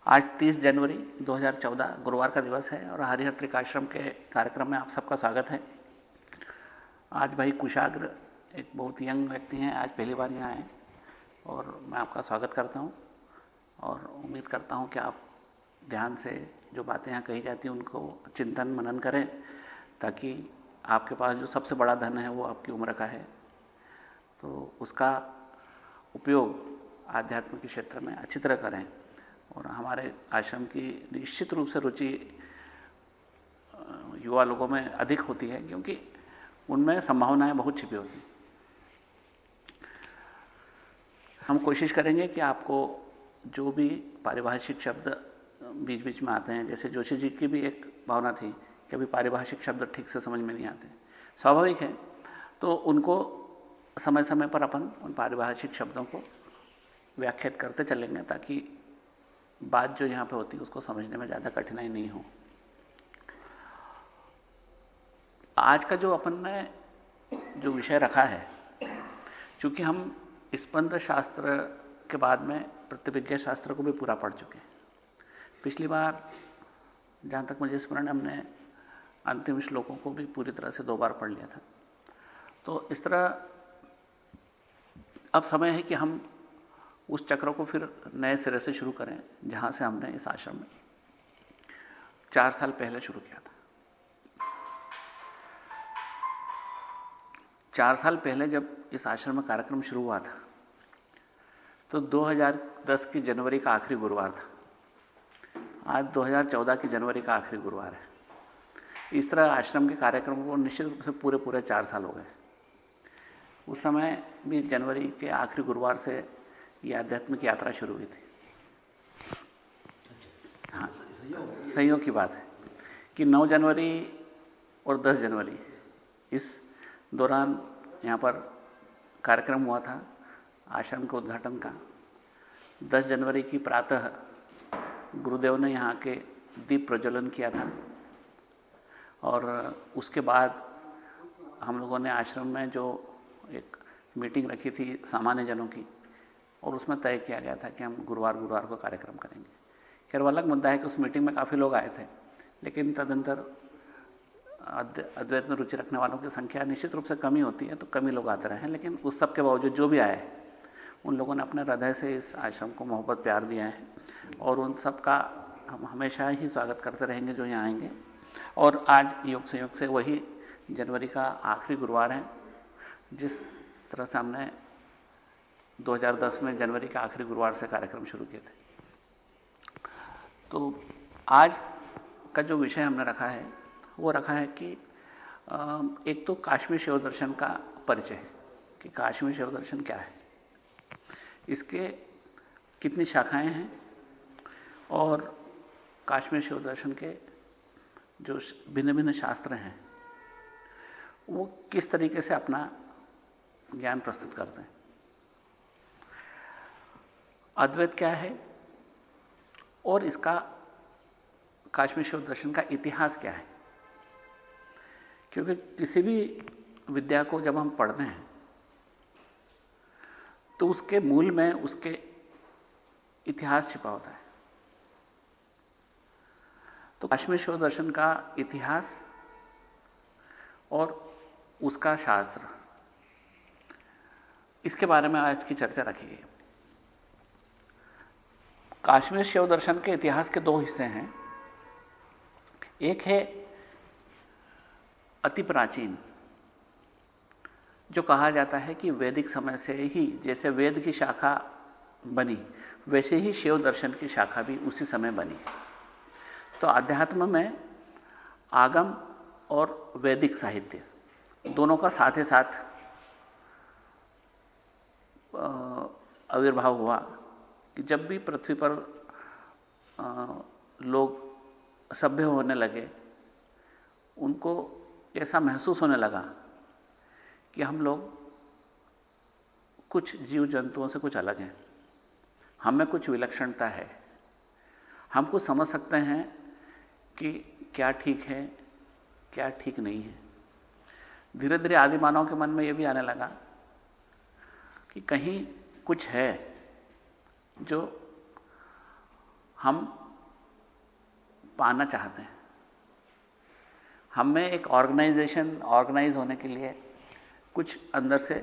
आज 30 जनवरी 2014 गुरुवार का दिवस है और हरिहर त्रिकाश्रम के कार्यक्रम में आप सबका स्वागत है। आज भाई कुशाग्र एक बहुत यंग व्यक्ति हैं, आज पहली बार यहाँ आए और मैं आपका स्वागत करता हूँ और उम्मीद करता हूँ कि आप ध्यान से जो बातें यहाँ कही जाती हैं उनको चिंतन मनन करें, ताकि आपके पास जो सबसे बड़ा धन है वो आपकी उम्र का है, तो उसका उपयोग आध्यात्म के क्षेत्र में अच्छी तरह करें। और हमारे आश्रम की निश्चित रूप से रुचि युवा लोगों में अधिक होती है, क्योंकि उनमें संभावनाएं बहुत छिपी होती हैं। हम कोशिश करेंगे कि आपको जो भी पारिभाषिक शब्द बीच बीच में आते हैं, जैसे जोशी जी की भी एक भावना थी कि अभी पारिभाषिक शब्द ठीक से समझ में नहीं आते, स्वाभाविक है, तो उनको समय समय पर अपन उन पारिभाषिक शब्दों को व्याख्यात करते चलेंगे, ताकि बात जो यहां पे होती है उसको समझने में ज्यादा कठिनाई नहीं हो। आज का जो अपन ने जो विषय रखा है, चूंकि हम स्पंद शास्त्र के बाद में प्रतिविज्ञा शास्त्र को भी पूरा पढ़ चुके हैं। पिछली बार जहां तक मुझे स्मरण, हमने अंतिम श्लोकों को भी पूरी तरह से 2 बार पढ़ लिया था। तो इस तरह अब समय है कि हम उस चक्र को फिर नए सिरे से शुरू करें, जहां से हमने इस आश्रम में 4 साल पहले शुरू किया था। 4 साल पहले जब इस आश्रम में कार्यक्रम शुरू हुआ था, तो 2010 की जनवरी का आखिरी गुरुवार था। आज 2014 की जनवरी का आखिरी गुरुवार है। इस तरह आश्रम के कार्यक्रम को निश्चित रूप से पूरे 4 साल हो गए। उस समय भी जनवरी के आखिरी गुरुवार से यह आध्यात्मिक यात्रा शुरू हुई थी। हाँ, संयोग की बात है कि 9 जनवरी और 10 जनवरी इस दौरान यहां पर कार्यक्रम हुआ था आश्रम के उद्घाटन का। 10 जनवरी की प्रातः गुरुदेव ने यहां के दीप प्रज्वलन किया था और उसके बाद हम लोगों ने आश्रम में जो एक मीटिंग रखी थी सामान्य जनों की, और उसमें तय किया गया था कि हम गुरुवार को कार्यक्रम करेंगे। खैर वो अलग मुद्दा है कि उस मीटिंग में काफी लोग आए थे, लेकिन तदंतर अद्वैत में रुचि रखने वालों की संख्या निश्चित रूप से कमी होती है, तो कम ही लोग आते रहे। लेकिन उस सब के बावजूद जो भी आए, उन लोगों ने अपने हृदय से इस आश्रम को मोहब्बत प्यार दिया है, और उन सब का हम हमेशा ही स्वागत करते रहेंगे जो यहाँ आएंगे। और आज योग संयोग से वही जनवरी का आखिरी गुरुवार है, जिस तरह से हमने 2010 में जनवरी के आखिरी गुरुवार से कार्यक्रम शुरू किए थे। तो आज का जो विषय हमने रखा है वो रखा है कि एक तो काश्मीर शिव दर्शन का परिचय, कि काश्मीर शिव दर्शन क्या है, इसके कितनी शाखाएं हैं, और काश्मीर शिव दर्शन के जो भिन्न भिन्न शास्त्र हैं वो किस तरीके से अपना ज्ञान प्रस्तुत करते हैं। अद्वैत क्या है और इसका काश्मीर शिव दर्शन का इतिहास क्या है, क्योंकि किसी भी विद्या को जब हम पढ़ते हैं तो उसके मूल में उसके इतिहास छिपा होता है। तो काश्मीर शिव दर्शन का इतिहास और उसका शास्त्र, इसके बारे में आज की चर्चा रखी गई। काश्मीर शिव दर्शन के इतिहास के 2 हिस्से हैं। एक है अति प्राचीन, जो कहा जाता है कि वैदिक समय से ही जैसे वेद की शाखा बनी, वैसे ही शिव दर्शन की शाखा भी उसी समय बनी। तो अध्यात्म में आगम और वैदिक साहित्य दोनों का साथ ही साथ आविर्भाव हुआ कि जब भी पृथ्वी पर लोग सभ्य होने लगे, उनको ऐसा महसूस होने लगा कि हम लोग कुछ जीव जंतुओं से कुछ अलग हैं, हमें कुछ विलक्षणता है, हम कुछ समझ सकते हैं कि क्या ठीक है क्या ठीक नहीं है। धीरे धीरे आदि मानव के मन में यह भी आने लगा कि कहीं कुछ है जो हम पाना चाहते हैं। हम में एक ऑर्गेनाइज होने के लिए कुछ अंदर से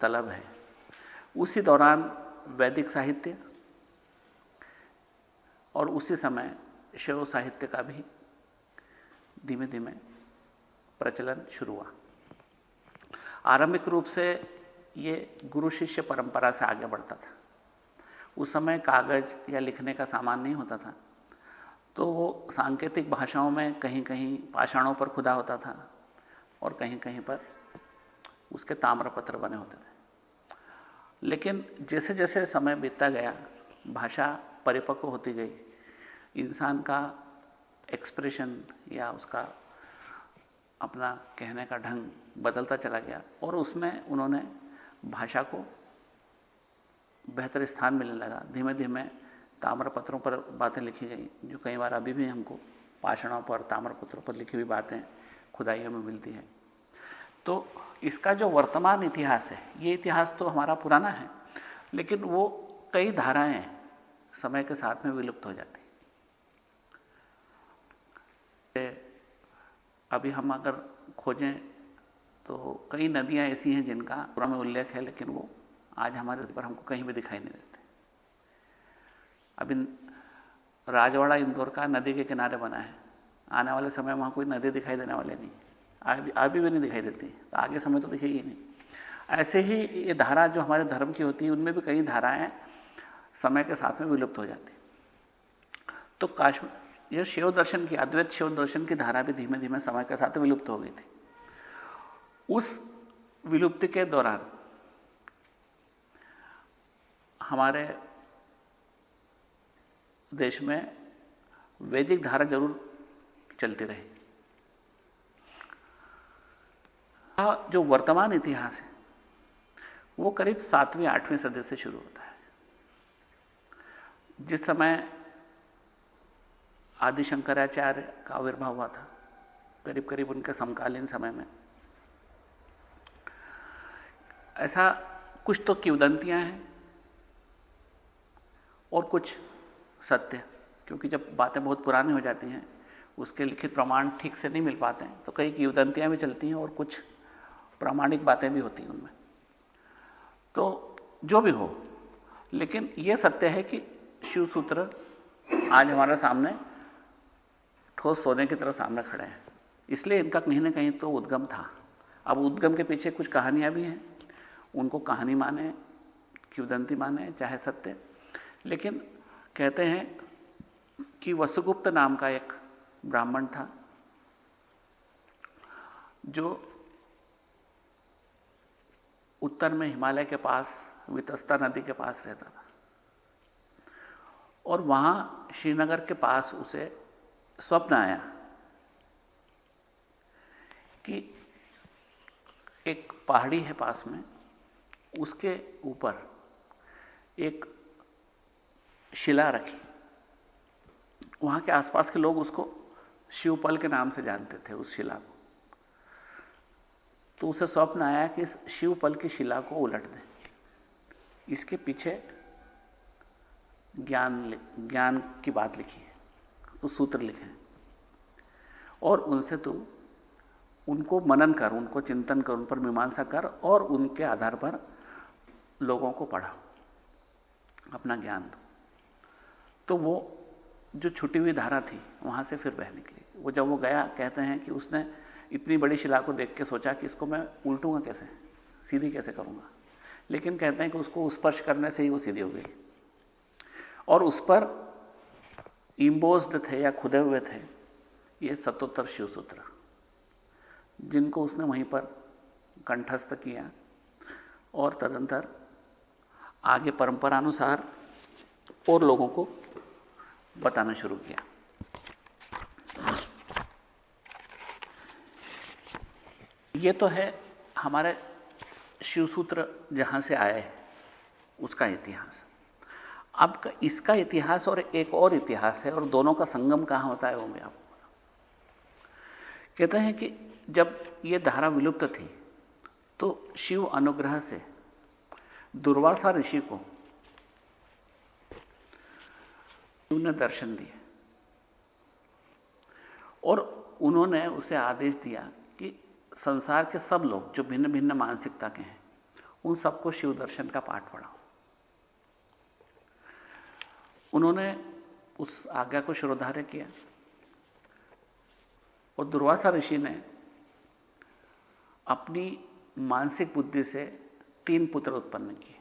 तलब है। उसी दौरान वैदिक साहित्य और उसी समय शैव साहित्य का भी धीमे धीमे प्रचलन शुरू हुआ। आरंभिक रूप से यह गुरु शिष्य परंपरा से आगे बढ़ता था। उस समय कागज या लिखने का सामान नहीं होता था, तो वो सांकेतिक भाषाओं में कहीं कहीं पाषाणों पर खुदा होता था और कहीं कहीं पर उसके ताम्रपत्र बने होते थे। लेकिन जैसे जैसे समय बीतता गया, भाषा परिपक्व होती गई, इंसान का एक्सप्रेशन या उसका अपना कहने का ढंग बदलता चला गया और उसमें उन्होंने भाषा को बेहतर स्थान मिलने लगा। धीमे धीमे ताम्रपत्रों पर बातें लिखी गई, जो कई बार अभी भी हमको पाषाणों पर, ताम्रपत्रों पर लिखी हुई बातें खुदाइयों में मिलती है। तो इसका जो वर्तमान इतिहास है, ये इतिहास तो हमारा पुराना है, लेकिन वो कई धाराएं समय के साथ में विलुप्त हो जाती। अभी हम अगर खोजें तो कई नदियां ऐसी हैं जिनका पुराना में उल्लेख है, लेकिन वो आज हमारे पर हमको कहीं भी दिखाई नहीं देते। अभी राजवाड़ा इंदौर का नदी के किनारे बना है, आने वाले समय में वहां कोई नदी दिखाई देने वाले नहीं, अभी भी नहीं दिखाई देती, तो आगे समय तो दिखेगी नहीं। ऐसे ही ये धारा जो हमारे धर्म की होती है, उनमें भी कई धाराएं समय के साथ में विलुप्त हो जाती। तो काश्मीर, यह शिव दर्शन की, अद्वैत शिव दर्शन की धारा भी धीमे धीमे समय के साथ विलुप्त हो गई थी। उस विलुप्ति के दौरान हमारे देश में वैदिक धारा जरूर चलती रही। जो वर्तमान इतिहास है वो करीब 7वीं 8वीं सदी से शुरू होता है, जिस समय आदि शंकराचार्य का आविर्भाव हुआ था, करीब करीब उनके समकालीन समय में। ऐसा कुछ तो किंवदंतियां हैं और कुछ सत्य, क्योंकि जब बातें बहुत पुरानी हो जाती हैं, उसके लिखित प्रमाण ठीक से नहीं मिल पाते हैं, तो कई किंवदंतियां भी चलती हैं और कुछ प्रामाणिक बातें भी होती हैं उनमें। तो जो भी हो, लेकिन यह सत्य है कि शिव सूत्र आज हमारे सामने ठोस सोने की तरह सामने खड़े हैं। इसलिए इनका कहीं ना कहीं तो उद्गम था। अब उद्गम के पीछे कुछ कहानियां भी हैं, उनको कहानी माने, किंवदंती माने, चाहे सत्य। लेकिन कहते हैं कि वसुगुप्त नाम का एक ब्राह्मण था, जो उत्तर में हिमालय के पास वितस्ता नदी के पास रहता था, और वहां श्रीनगर के पास उसे स्वप्न आया कि एक पहाड़ी है पास में, उसके ऊपर एक शिला रखी। वहां के आसपास के लोग उसको शिवपल के नाम से जानते थे, उस शिला को। तो उसे स्वप्न आया कि इस शिवपल की शिला को उलट दें, इसके पीछे ज्ञान की बात लिखी है, तो सूत्र लिखे हैं, और उनसे तू उनको मनन कर, उनको चिंतन कर, उन पर मीमांसा कर, और उनके आधार पर लोगों को पढ़ा, अपना ज्ञान दो। तो वो जो छुटी हुई धारा थी वहां से फिर बह निकली। वो जब वो गया, कहते हैं कि उसने इतनी बड़ी शिला को देख के सोचा कि इसको मैं उल्टूंगा कैसे, सीधी कैसे करूंगा। लेकिन कहते हैं कि उसको स्पर्श करने से ही वो सीधी हो गई, और उस पर इंबोस्ड थे या खुदे हुए थे ये 77 शिव सूत्र, जिनको उसने वहीं पर कंठस्थ किया, और तदंतर आगे परंपरानुसार और लोगों को बताना शुरू किया। ये तो है हमारे शिवसूत्र जहां से आए उसका इतिहास। अब इसका इतिहास और एक और इतिहास है, और दोनों का संगम कहां होता है वो मैं आपको बताऊं। कहते हैं कि जब ये धारा विलुप्त थी तो शिव अनुग्रह से दुर्वासा ऋषि को उन्होंने दर्शन दिए और उन्होंने उसे आदेश दिया कि संसार के सब लोग जो भिन्न भिन्न मानसिकता के हैं उन सबको शिव दर्शन का पाठ पढ़ाओ। उन्होंने उस आज्ञा को शिरोधार्य किया और दुर्वासा ऋषि ने अपनी मानसिक बुद्धि से 3 पुत्र उत्पन्न किए।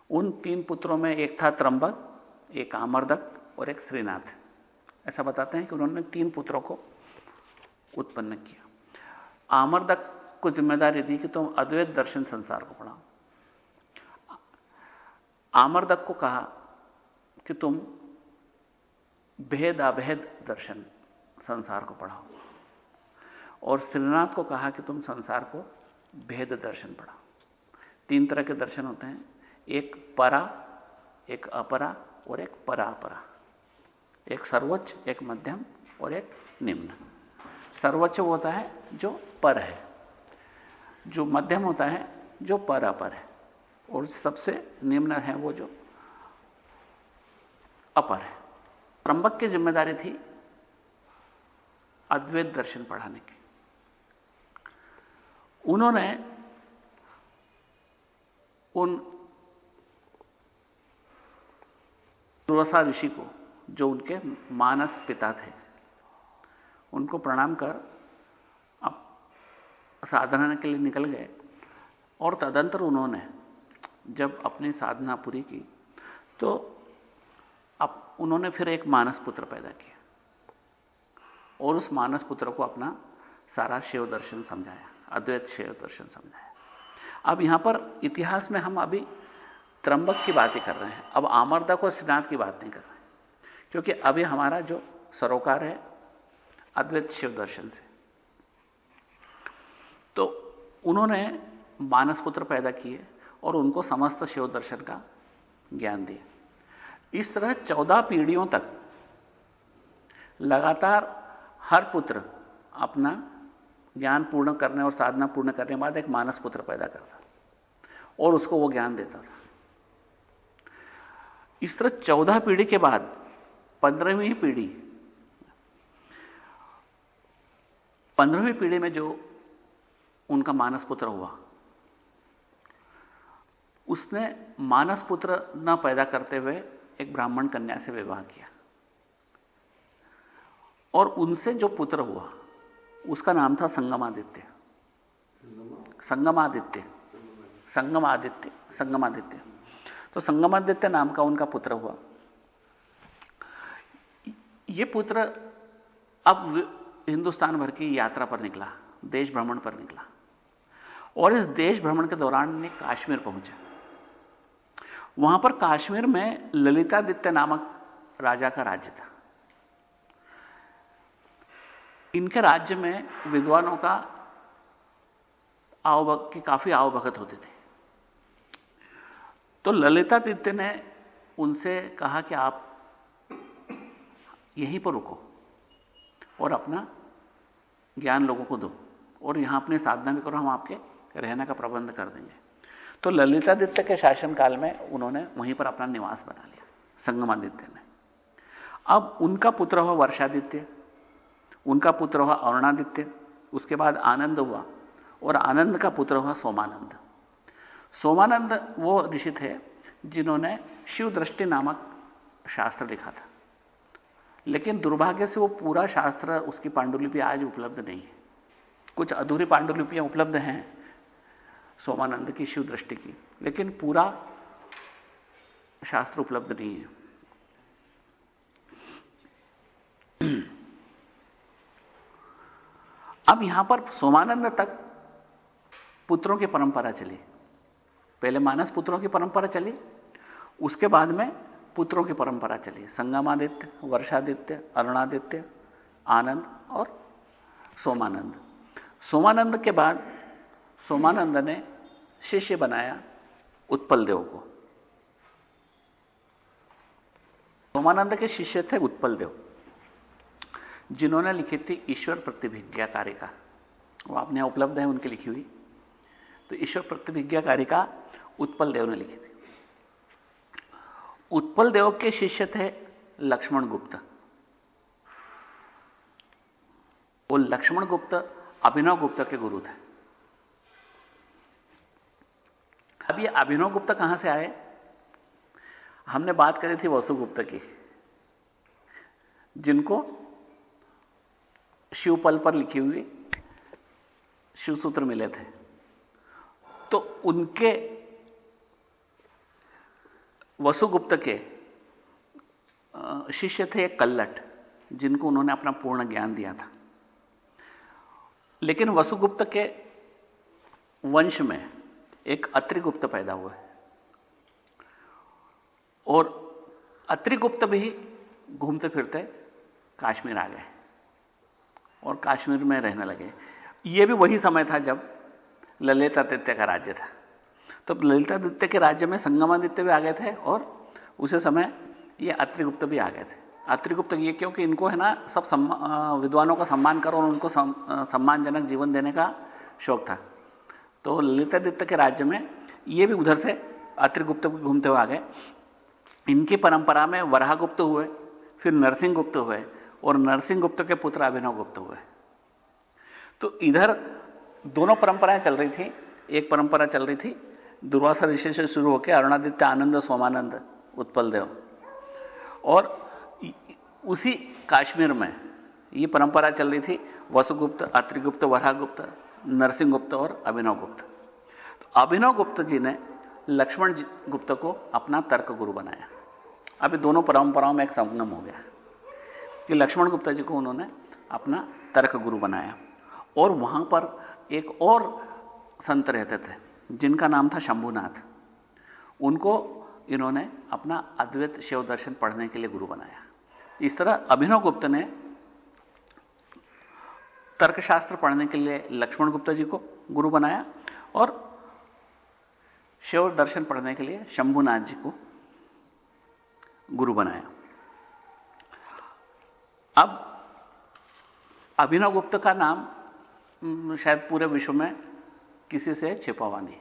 उन 3 पुत्रों में एक था त्रंबक, एक आमर्दक और एक श्रीनाथ। ऐसा बताते हैं कि उन्होंने 3 पुत्रों को उत्पन्न किया। आमर्दक को जिम्मेदारी दी कि तुम अद्वैत दर्शन संसार को पढ़ाओ। आमर्दक को कहा कि तुम भेद अभेद दर्शन संसार को पढ़ाओ और श्रीनाथ को कहा कि तुम संसार को भेद दर्शन पढ़ाओ। 3 तरह के दर्शन होते हैं, एक परा, एक अपरा और एक परापरा। एक सर्वोच्च, एक मध्यम और एक निम्न। सर्वोच्च वो होता है जो पर है, जो मध्यम होता है जो परापर है और सबसे निम्न है वो जो अपर है। त्रंबक की जिम्मेदारी थी अद्वैत दर्शन पढ़ाने की। उन्होंने उन दुर्वासा ऋषि को, जो उनके मानस पिता थे, उनको प्रणाम कर अब साधना के लिए निकल गए और तदंतर उन्होंने जब अपनी साधना पूरी की तो अब उन्होंने फिर एक मानस पुत्र पैदा किया और उस मानस पुत्र को अपना सारा शिव दर्शन समझाया, अद्वैत शिव दर्शन समझाया। अब यहां पर इतिहास में हम अभी त्रंबक की बात ही कर रहे हैं, अब आमर्दक और श्रीनाथ की बात नहीं कर रहे हैं, क्योंकि अभी हमारा जो सरोकार है अद्वैत शिव दर्शन से। तो उन्होंने मानस पुत्र पैदा किए और उनको समस्त शिव दर्शन का ज्ञान दिया। इस तरह 14 पीढ़ियों तक लगातार हर पुत्र अपना ज्ञान पूर्ण करने और साधना पूर्ण करने के बाद एक मानस पुत्र पैदा करता और उसको वो ज्ञान देता था। इस तरह 14 पीढ़ी के बाद 15वीं पीढ़ी में जो उनका मानस पुत्र हुआ, उसने मानस पुत्र न पैदा करते हुए एक ब्राह्मण कन्या से विवाह किया और उनसे जो पुत्र हुआ उसका नाम था संगमादित्य। तो संगमादित्य नाम का उनका पुत्र हुआ। यह पुत्र अब हिंदुस्तान भर की यात्रा पर निकला, देश भ्रमण पर निकला और इस देश भ्रमण के दौरान ने काश्मीर पहुंचा। वहां पर काश्मीर में ललितादित्य नामक राजा का राज्य था। इनके राज्य में विद्वानों का काफी आवभगत होते थे। तो ललितादित्य ने उनसे कहा कि आप यहीं पर रुको और अपना ज्ञान लोगों को दो और यहां अपनी साधना भी करो, हम आपके रहने का प्रबंध कर देंगे। तो ललितादित्य के शासनकाल में उन्होंने वहीं पर अपना निवास बना लिया, संगमादित्य ने। अब उनका पुत्र हुआ वर्षादित्य, उनका पुत्र हुआ अरुणादित्य, उसके बाद आनंद हुआ और आनंद का पुत्र हुआ सोमानंद। सोमानंद वो ऋषि थे जिन्होंने शिव दृष्टि नामक शास्त्र लिखा था, लेकिन दुर्भाग्य से वो पूरा शास्त्र, उसकी पांडुलिपि आज उपलब्ध नहीं है। कुछ अधूरी पांडुलिपियां उपलब्ध हैं सोमानंद की शिव दृष्टि की, लेकिन पूरा शास्त्र उपलब्ध नहीं है। अब यहां पर सोमानंद तक पुत्रों की परंपरा चली। पहले मानस पुत्रों की परंपरा चली, उसके बाद में पुत्रों की परंपरा चली। संगमादित्य, वर्षादित्य, अरुणादित्य, आनंद और सोमानंद। सोमानंद के बाद सोमानंद ने शिष्य बनाया उत्पल देव को। सोमानंद के शिष्य थे उत्पल देव, जिन्होंने लिखी थी ईश्वर प्रतिभिज्ञा कारिका। वो आपने यहां उपलब्ध है उनकी लिखी हुई। तो ईश्वर प्रतिभिज्ञा कारिका उत्पल देव ने लिखी थी। उत्पल देव के शिष्य थे लक्ष्मण गुप्त। वो लक्ष्मण गुप्त अभिनव गुप्त के गुरु थे। अब ये अभिनव गुप्त कहां से आए? हमने बात करी थी वसुगुप्त की, जिनको शिवपल पर लिखी हुई शिवसूत्र मिले थे। तो उनके वसुगुप्त के शिष्य थे एक कल्लट, जिनको उन्होंने अपना पूर्ण ज्ञान दिया था। लेकिन वसुगुप्त के वंश में एक अत्रिगुप्त पैदा हुए और अत्रिगुप्त भी घूमते फिरते काश्मीर आ गए और काश्मीर में रहने लगे। यह भी वही समय था जब ललितादित्य का राज्य था। तो ललितादित्य के राज्य में संगमादित्य भी आ गए थे और उसी समय ये अत्रिगुप्त भी आ गए थे। अत्रिगुप्त ये क्योंकि इनको है ना सब विद्वानों का सम्मान करो और उनको सम्मानजनक जीवन देने का शौक था। तो ललितादित्य के राज्य में ये भी उधर से अत्रिगुप्त घूमते हुए आ गए। इनकी परंपरा में वराहगुप्त हुए, फिर नरसिंह गुप्त हुए और नरसिंह गुप्त के पुत्र अभिनव गुप्त हुए। तो इधर दोनों परंपराएं चल रही थी। एक परंपरा चल रही थी दुर्वासा ऋषि से शुरू होकर अरुणादित्य, आनंद, सोमानंद, उत्पल देव, और उसी काश्मीर में ये परंपरा चल रही थी वसुगुप्त, अत्रिगुप्त, वराहगुप्त, नरसिंह गुप्त और अभिनव गुप्त। तो अभिनव गुप्त जी ने लक्ष्मण गुप्त को अपना तर्क गुरु बनाया। अभी दोनों परंपराओं में एक संगम हो गया कि लक्ष्मण गुप्ता जी को उन्होंने अपना तर्क गुरु बनाया। और वहां पर एक और संत रहते थे जिनका नाम था शंभुनाथ। उनको इन्होंने अपना अद्वैत शिव दर्शन पढ़ने के लिए गुरु बनाया। इस तरह अभिनव गुप्त ने तर्कशास्त्र पढ़ने के लिए लक्ष्मण गुप्ता जी को गुरु बनाया और शिव दर्शन पढ़ने के लिए शंभुनाथ जी को गुरु बनाया। अब अभिनव गुप्त का नाम शायद पूरे विश्व में किसी से छिपा हुआ नहीं,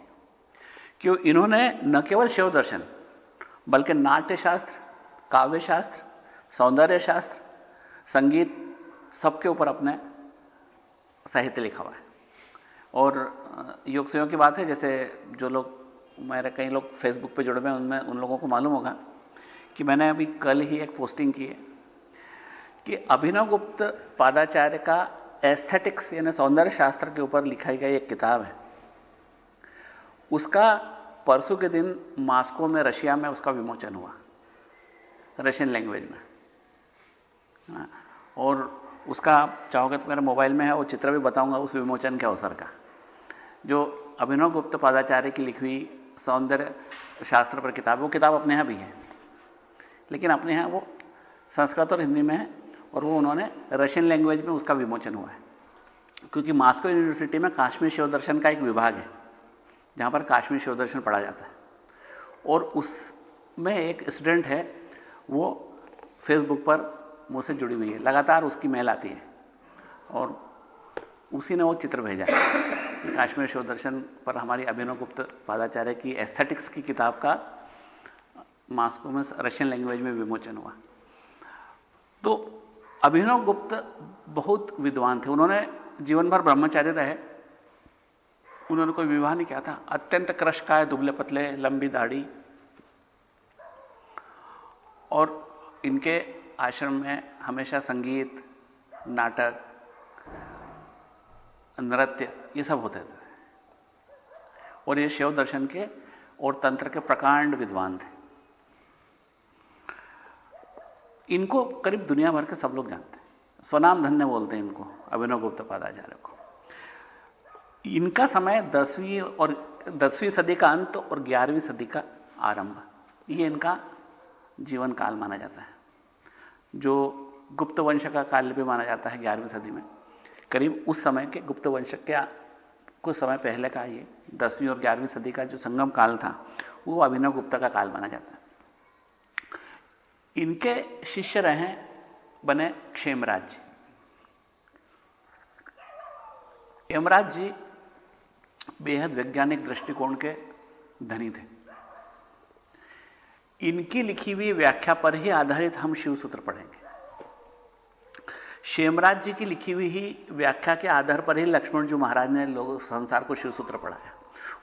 क्यों इन्होंने न केवल शिव दर्शन बल्कि नाट्य शास्त्र, काव्य शास्त्र, सौंदर्य शास्त्र, संगीत, सबके ऊपर अपने साहित्य लिखा हुआ है। और योग संयोग की बात है, जैसे जो लोग मेरे कई लोग फेसबुक पे जुड़े हुए हैं उनमें उन लोगों को मालूम होगा कि मैंने अभी कल ही एक पोस्टिंग की है कि अभिनव गुप्त पादाचार्य का एस्थेटिक्स यानी सौंदर्य शास्त्र के ऊपर लिखाई गई एक किताब है। उसका परसों के दिन मॉस्को में, रशिया में उसका विमोचन हुआ, रशियन लैंग्वेज में। और उसका चाहोगे तो मेरे मोबाइल में है, वो चित्र भी बताऊंगा उस विमोचन के अवसर का। जो अभिनव गुप्त पादाचार्य की लिखी हुई सौंदर्य शास्त्र पर किताब, वो किताब अपने यहां भी है, लेकिन अपने यहां वो संस्कृत और हिंदी में है और वो उन्होंने रशियन लैंग्वेज में उसका विमोचन हुआ है। क्योंकि मॉस्को यूनिवर्सिटी में काश्मीर शिव दर्शन का एक विभाग है जहां पर काश्मीर शिव दर्शन पढ़ा जाता है। और उसमें एक स्टूडेंट है, वो फेसबुक पर मुझसे जुड़ी हुई है, लगातार उसकी मेल आती है और उसी ने वो चित्र भेजा कि काश्मीर शिव दर्शन पर हमारी अभिनव गुप्त पादाचार्य की एस्थेटिक्स की किताब का मॉस्को में रशियन लैंग्वेज में विमोचन हुआ। तो अभिनव गुप्त बहुत विद्वान थे। उन्होंने जीवन भर ब्रह्मचारी रहे, उन्होंने कोई विवाह नहीं किया था। अत्यंत कृशकाय, दुबले पतले, लंबी दाढ़ी, और इनके आश्रम में हमेशा संगीत, नाटक, नृत्य ये सब होते थे। और ये शिव दर्शन के और तंत्र के प्रकांड विद्वान थे। इनको करीब दुनिया भर के सब लोग जानते हैं, स्वनाम धन्य बोलते हैं इनको, अभिनव गुप्त पादाचार्य को। इनका समय 10वीं सदी का अंत और 11वीं सदी का आरंभ, ये इनका जीवन काल माना जाता है। जो गुप्त वंश का काल भी माना जाता है 11वीं सदी में, करीब उस समय के गुप्त वंश के कुछ समय पहले का ये 10वीं और 11वीं सदी का जो संगम काल था वो अभिनव गुप्त का काल माना जाता है। इनके शिष्य रहे बने क्षेमराज जी। क्षेमराज जी बेहद वैज्ञानिक दृष्टिकोण के धनी थे। इनकी लिखी हुई व्याख्या पर ही आधारित हम शिव सूत्र पढ़ेंगे। क्षेमराज जी की लिखी हुई ही व्याख्या के आधार पर ही लक्ष्मण जी महाराज ने लोग संसार को शिव सूत्र पढ़ाया।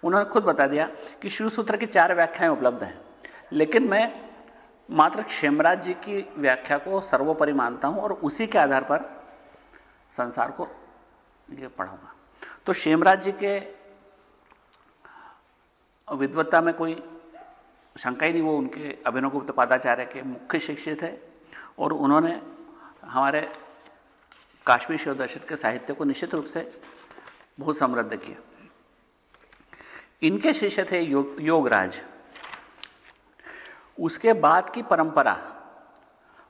उन्होंने खुद बता दिया कि शिव सूत्र की 4 व्याख्याएं उपलब्ध हैं, लेकिन मैं मात्र क्षेमराज जी की व्याख्या को सर्वोपरि मानता हूं और उसी के आधार पर संसार को ये पढ़ाऊंगा। तो क्षेमराज जी के विद्वत्ता में कोई शंका ही नहीं, वो उनके अभिनवगुप्त पादाचार्य के मुख्य शिष्य थे और उन्होंने हमारे काश्मीर शिव दर्शन के साहित्य को निश्चित रूप से बहुत समृद्ध किया। इनके शिष्य थे योगराज। उसके बाद की परंपरा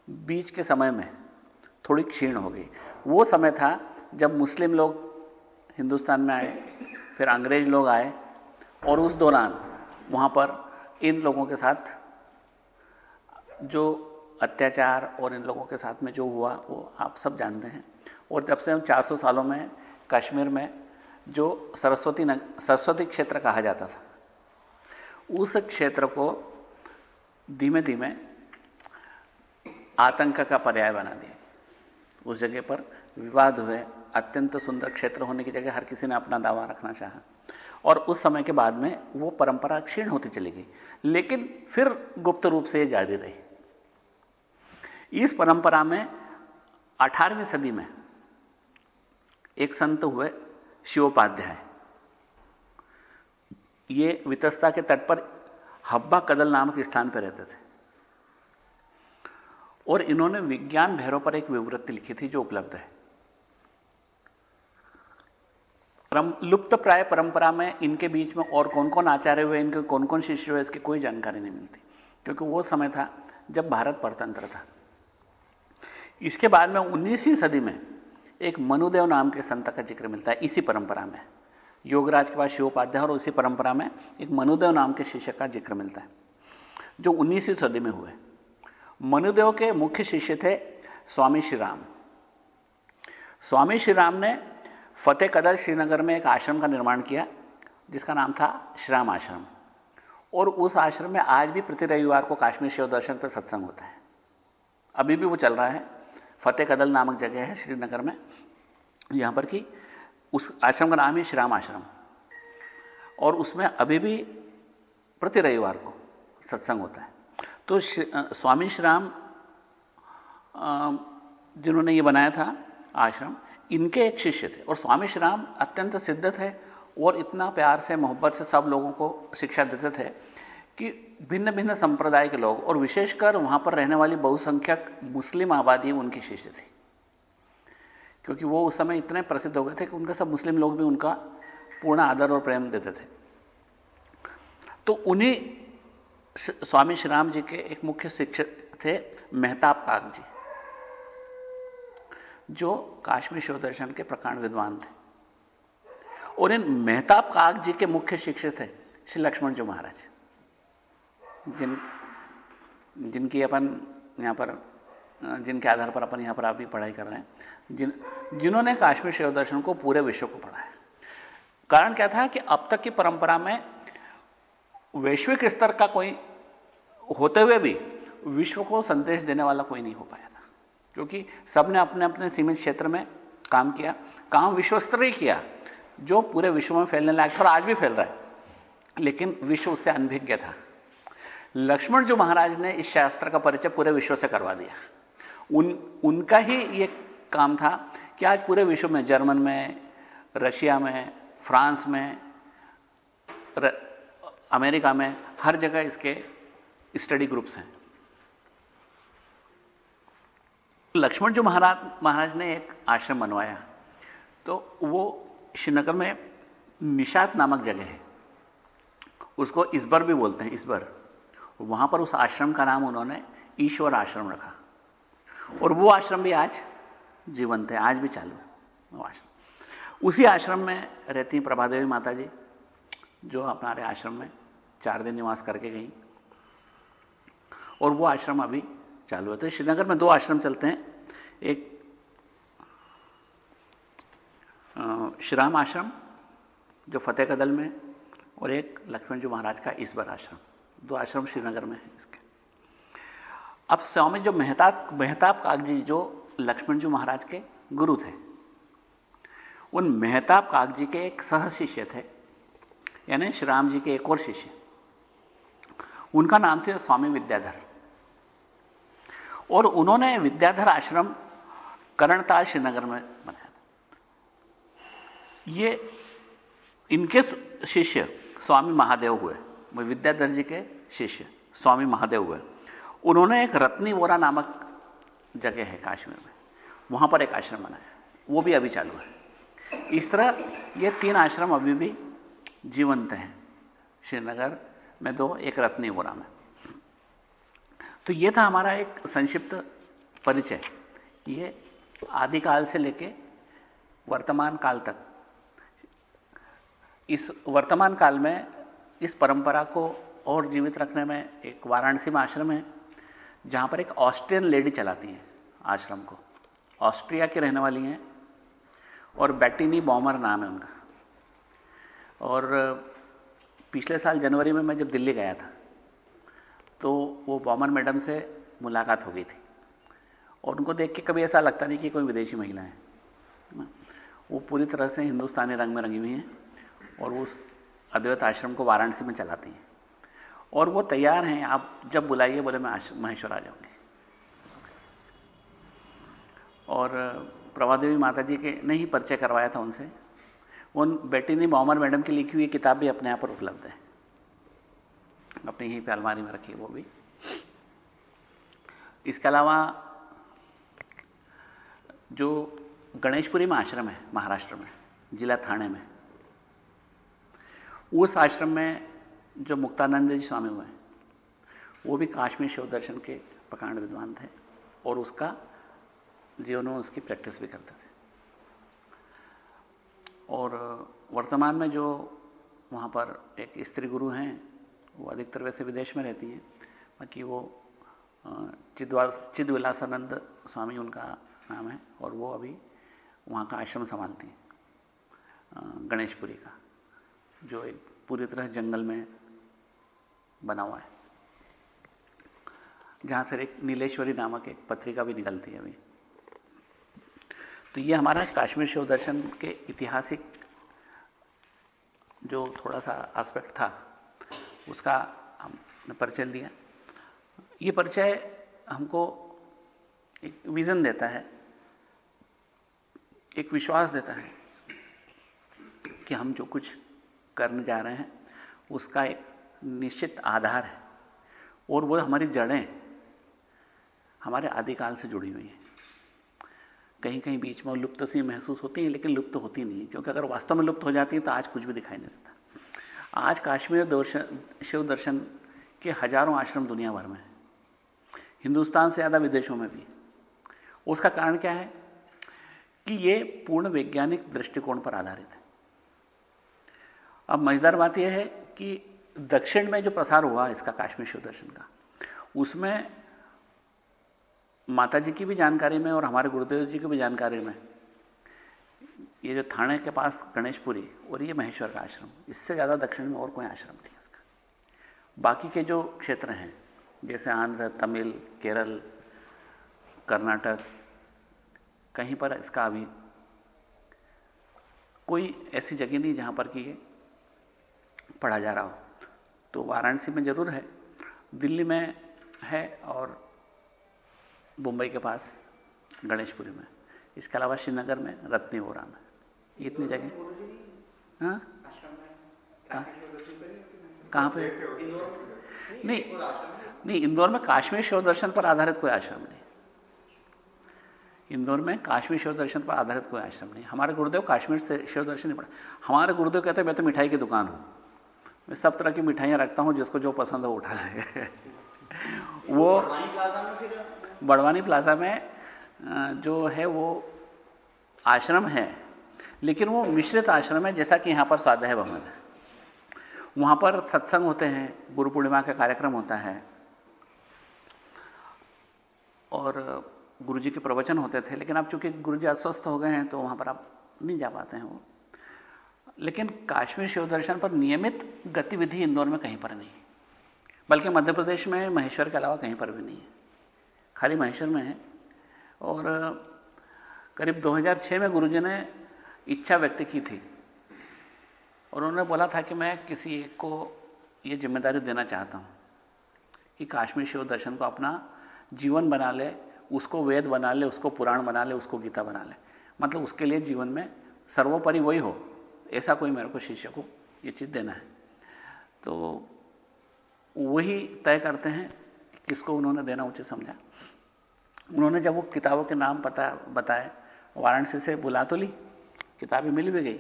बीच के समय में थोड़ी क्षीण हो गई। वो समय था जब मुस्लिम लोग हिंदुस्तान में आए, फिर अंग्रेज लोग आए और उस दौरान वहां पर इन लोगों के साथ जो अत्याचार और इन लोगों के साथ में जो हुआ वो आप सब जानते हैं। और तब से हम 400 सालों में कश्मीर में जो सरस्वती क्षेत्र कहा जाता था, उस क्षेत्र को धीमे धीमे आतंक का पर्याय बना दिया। उस जगह पर विवाद हुए, अत्यंत सुंदर क्षेत्र होने की जगह हर किसी ने अपना दावा रखना चाहा और उस समय के बाद में वो परंपरा क्षीण होती चली गई, लेकिन फिर गुप्त रूप से जारी रही। इस परंपरा में 18वीं सदी में एक संत हुए शिवोपाध्याय। ये वितस्ता के तट पर हब्बा कदल नामक स्थान पर रहते थे और इन्होंने विज्ञान भैरव पर एक विवृत्ति लिखी थी जो उपलब्ध है। लुप्त प्राय परंपरा में इनके बीच में और कौन कौन आचार्य हुए, इनके कौन कौन शिष्य हुए, इसकी कोई जानकारी नहीं मिलती, क्योंकि वो समय था जब भारत परतंत्र था। इसके बाद में 19वीं सदी में एक मनुदेव नाम के संत का जिक्र मिलता है इसी परंपरा में। योगराज के बाद शिवोपाध्याय और उसी परंपरा में एक मनुदेव नाम के शिष्य का जिक्र मिलता है जो 19वीं सदी में हुए। मनुदेव के मुख्य शिष्य थे स्वामी श्री राम। स्वामी श्री राम ने फतेह कदल श्रीनगर में एक आश्रम का निर्माण किया जिसका नाम था श्राम आश्रम, और उस आश्रम में आज भी प्रति रविवार को काश्मीर शिव दर्शन पर सत्संग होता है। अभी भी वो चल रहा है। फतेह कदल नामक जगह है श्रीनगर में, यहां पर कि उस आश्रम का नाम है श्राम आश्रम, और उसमें अभी भी प्रति रविवार को सत्संग होता है। तो स्वामी श्री राम जिन्होंने ये बनाया था आश्रम, इनके एक शिष्य थे और स्वामी श्री राम अत्यंत सिद्ध थे और इतना प्यार से मोहब्बत से सब लोगों को शिक्षा देते थे कि भिन्न भिन्न संप्रदाय के लोग और विशेषकर वहां पर रहने वाली बहुसंख्यक मुस्लिम आबादी उनकी शिष्य थी, क्योंकि वो उस समय इतने प्रसिद्ध हो गए थे कि उनका सब मुस्लिम लोग भी उनका पूर्ण आदर और प्रेम देते थे। तो उन्हीं स्वामी श्री राम जी के एक मुख्य शिक्षक थे मेहताब काक जी, जो काश्मीर शिव दर्शन के प्रकांड विद्वान थे। और इन मेहताब काक जी के मुख्य शिक्षक थे श्री लक्ष्मण जी महाराज, जिनकी अपन यहां पर जिनके आधार पर अपन यहां पर अभी पढ़ाई कर रहे हैं, जिन्होंने काश्मीर शिव दर्शन को पूरे विश्व को पढ़ाया। कारण क्या था कि अब तक की परंपरा में वैश्विक स्तर का कोई होते हुए भी विश्व को संदेश देने वाला कोई नहीं हो पाया था, क्योंकि सबने अपने अपने सीमित क्षेत्र में काम किया, काम विश्व स्तरीय किया जो पूरे विश्व में फैलने लायक था और आज भी फैल रहा है, लेकिन विश्व उससे अनभिज्ञ था। लक्ष्मण जी महाराज ने इस शास्त्र का परिचय पूरे विश्व से करवा दिया। उनका ही ये काम था कि आज पूरे विश्व में, जर्मन में, रशिया में, फ्रांस में, अमेरिका में, हर जगह इसके स्टडी ग्रुप्स हैं। लक्ष्मण जी महाराज ने एक आश्रम बनवाया, तो वो श्रीनगर में निशात नामक जगह है, उसको इसबर भी बोलते हैं, इसबर। वहां पर उस आश्रम का नाम उन्होंने ईश्वर आश्रम रखा और वो आश्रम भी आज जीवंत है, आज भी चालू है वो आश्रम। उसी आश्रम में रहती प्रभादेवी माता जी, जो हमारे आश्रम में 4 दिन निवास करके गई, और वो आश्रम अभी चालू है। तो श्रीनगर में 2 आश्रम चलते हैं, एक श्रीराम आश्रम जो फतेह कदल में, और एक लक्ष्मण जी महाराज का ईश्वर आश्रम। 2 आश्रम श्रीनगर में है इसके। अब स्वामी जो मेहताब कागजी जो लक्ष्मण जी महाराज के गुरु थे, उन मेहताब कागजी के एक सह शिष्य थे, यानी श्री राम जी के एक और शिष्य, उनका नाम थे स्वामी विद्याधर। और उन्होंने विद्याधर आश्रम करणताल श्रीनगर में बनाया था। ये इनके शिष्य स्वामी महादेव हुए, विद्याधर जी के शिष्य स्वामी महादेव हुए। उन्होंने एक रत्नी वोरा नामक जगह है काश्मीर में, वहां पर एक आश्रम बनाया, वो भी अभी चालू है। इस तरह ये 3 आश्रम अभी भी जीवंत हैं, श्रीनगर में 2, एक रत्नी वोरा में। तो ये था हमारा एक संक्षिप्त परिचय। ये आदिकाल से लेके वर्तमान काल तक, इस वर्तमान काल में इस परंपरा को और जीवित रखने में एक वाराणसी में आश्रम है, जहां पर एक ऑस्ट्रियन लेडी चलाती है आश्रम को, ऑस्ट्रिया की रहने वाली हैं, और बेटिनी बॉमर नाम है उनका। और पिछले साल जनवरी में मैं जब दिल्ली गया था, तो वो बॉमर मैडम से मुलाकात हो गई थी, और उनको देख के कभी ऐसा लगता नहीं कि कोई विदेशी महिला है। वो पूरी तरह से हिंदुस्तानी रंग में रंगी हुई हैं, और उस अद्वैत आश्रम को वाराणसी में चलाती हैं, और वो तैयार हैं, आप जब बुलाइए, बोले मैं महेश्वर आ जाऊंगी। और प्रभादेवी माता जी के ने ही परिचय करवाया था उनसे। उन बेटिनी बॉमर मैडम की लिखी हुई किताब भी अपने यहाँ पर उपलब्ध है, अपनी यहीं पे अलमारी में रखी है वो भी। इसके अलावा जो गणेशपुरी में आश्रम है महाराष्ट्र में, जिला ठाणे में, उस आश्रम में जो मुक्तानंद जी स्वामी हुए, वो भी काश्मीर शिव दर्शन के प्रकांड विद्वान थे, और उसका जीवन में उसकी प्रैक्टिस भी करते थे। और वर्तमान में जो वहाँ पर एक स्त्री गुरु हैं, वो अधिकतर वैसे विदेश में रहती हैं, बाकी वो चिदविलासानंद स्वामी उनका नाम है, और वो अभी वहाँ का आश्रम संभालती हैं, गणेशपुरी का, जो एक पूरी तरह जंगल में बना हुआ है, जहाँ से एक नीलेश्वरी नामक एक पत्रिका भी निकलती है अभी। तो ये हमारा काश्मीर शिव दर्शन के ऐतिहासिक जो थोड़ा सा एस्पेक्ट था, उसका हमने परिचय दिया। ये परिचय हमको एक विजन देता है, एक विश्वास देता है कि हम जो कुछ करने जा रहे हैं उसका एक निश्चित आधार है, और वो हमारी जड़ें हमारे आदिकाल से जुड़ी हुई हैं। कहीं कहीं बीच में लुप्त सी महसूस होती हैं, लेकिन लुप्त होती नहीं, क्योंकि अगर वास्तव में लुप्त हो जाती है तो आज कुछ भी दिखाई नहीं देता। आज काश्मीर शिव दर्शन के हजारों आश्रम दुनिया भर में हैं, हिंदुस्तान से ज्यादा विदेशों में भी। उसका कारण क्या है कि ये पूर्ण वैज्ञानिक दृष्टिकोण पर आधारित है। अब मजेदार बात यह है कि दक्षिण में जो प्रसार हुआ इसका, काश्मीर शिव दर्शन का, उसमें माता जी की भी जानकारी में और हमारे गुरुदेव जी की भी जानकारी में ये जो थाने के पास गणेशपुरी और ये महेश्वर का आश्रम, इससे ज्यादा दक्षिण में और कोई आश्रम नहीं है। बाकी के जो क्षेत्र हैं जैसे आंध्र, तमिल, केरल, कर्नाटक, कहीं पर इसका अभी कोई ऐसी जगह नहीं जहां पर कि ये पढ़ा जा रहा हो। तो वाराणसी में जरूर है, दिल्ली में है, और मुंबई के पास गणेशपुरी में, इसके अलावा श्रीनगर में, रत्नी वोरा में, इतनी जगह। हाँ, कहां पे? नहीं, इंदौर में काश्मीर शिव दर्शन पर आधारित कोई आश्रम नहीं। इंदौर में काश्मीर शिव दर्शन पर आधारित कोई आश्रम नहीं। हमारे गुरुदेव काश्मीर से शिव दर्शन नहीं पढ़ा। हमारे गुरुदेव कहते हैं मैं तो मिठाई की दुकान हूं, मैं सब तरह की मिठाइयां रखता हूं, जिसको जो पसंद हो उठा ले। वो बड़वानी प्लाजा में जो है वो आश्रम है, लेकिन वो मिश्रित आश्रम है, जैसा कि यहां पर स्वाध्याय भवन है। वहां पर सत्संग होते हैं, गुरु पूर्णिमा का कार्यक्रम होता है, और गुरुजी के प्रवचन होते थे। लेकिन अब चूंकि गुरुजी अस्वस्थ हो गए हैं तो वहां पर आप नहीं जा पाते हैं वो। लेकिन काश्मीर शिव दर्शन पर नियमित गतिविधि इंदौर में कहीं पर नहीं है, बल्कि मध्य प्रदेश में महेश्वर के अलावा कहीं पर भी नहीं है। खाली महेश्वर में है। और करीब 2006 में गुरुजी ने इच्छा व्यक्त की थी और उन्होंने बोला था कि मैं किसी एक को यह जिम्मेदारी देना चाहता हूं कि काश्मीर शिव दर्शन को अपना जीवन बना ले, उसको वेद बना ले, उसको पुराण बना ले, उसको गीता बना ले। मतलब उसके लिए जीवन में सर्वोपरि वही हो, ऐसा कोई मेरे को शिष्य को यह चीज देना है। तो वही तय करते हैं किसको उन्होंने देना उचित समझा। उन्होंने जब वो किताबों के नाम बताए, वाराणसी से बुला तो ली, किताबें मिल भी गई,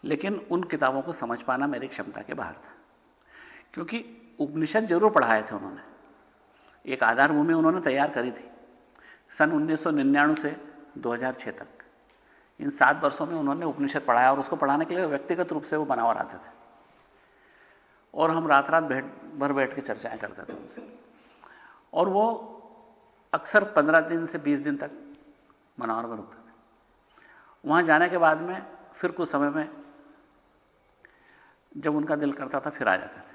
लेकिन उन किताबों को समझ पाना मेरी क्षमता के बाहर था। क्योंकि उपनिषद जरूर पढ़ाए थे उन्होंने, एक आधार भूमि उन्होंने तैयार करी थी सन 1999 से 2006 तक। इन 7 वर्षों में उन्होंने उपनिषद पढ़ाया और उसको पढ़ाने के लिए व्यक्तिगत रूप से वो बनावर आते थे और हम रात रात भर बैठ के चर्चाएं करते थे उनसे। और वो अक्सर 15 दिन से 20 दिन तक बनावर में रुकते थे। वहां जाने के बाद में फिर कुछ समय में जब उनका दिल करता था फिर आ जाते थे।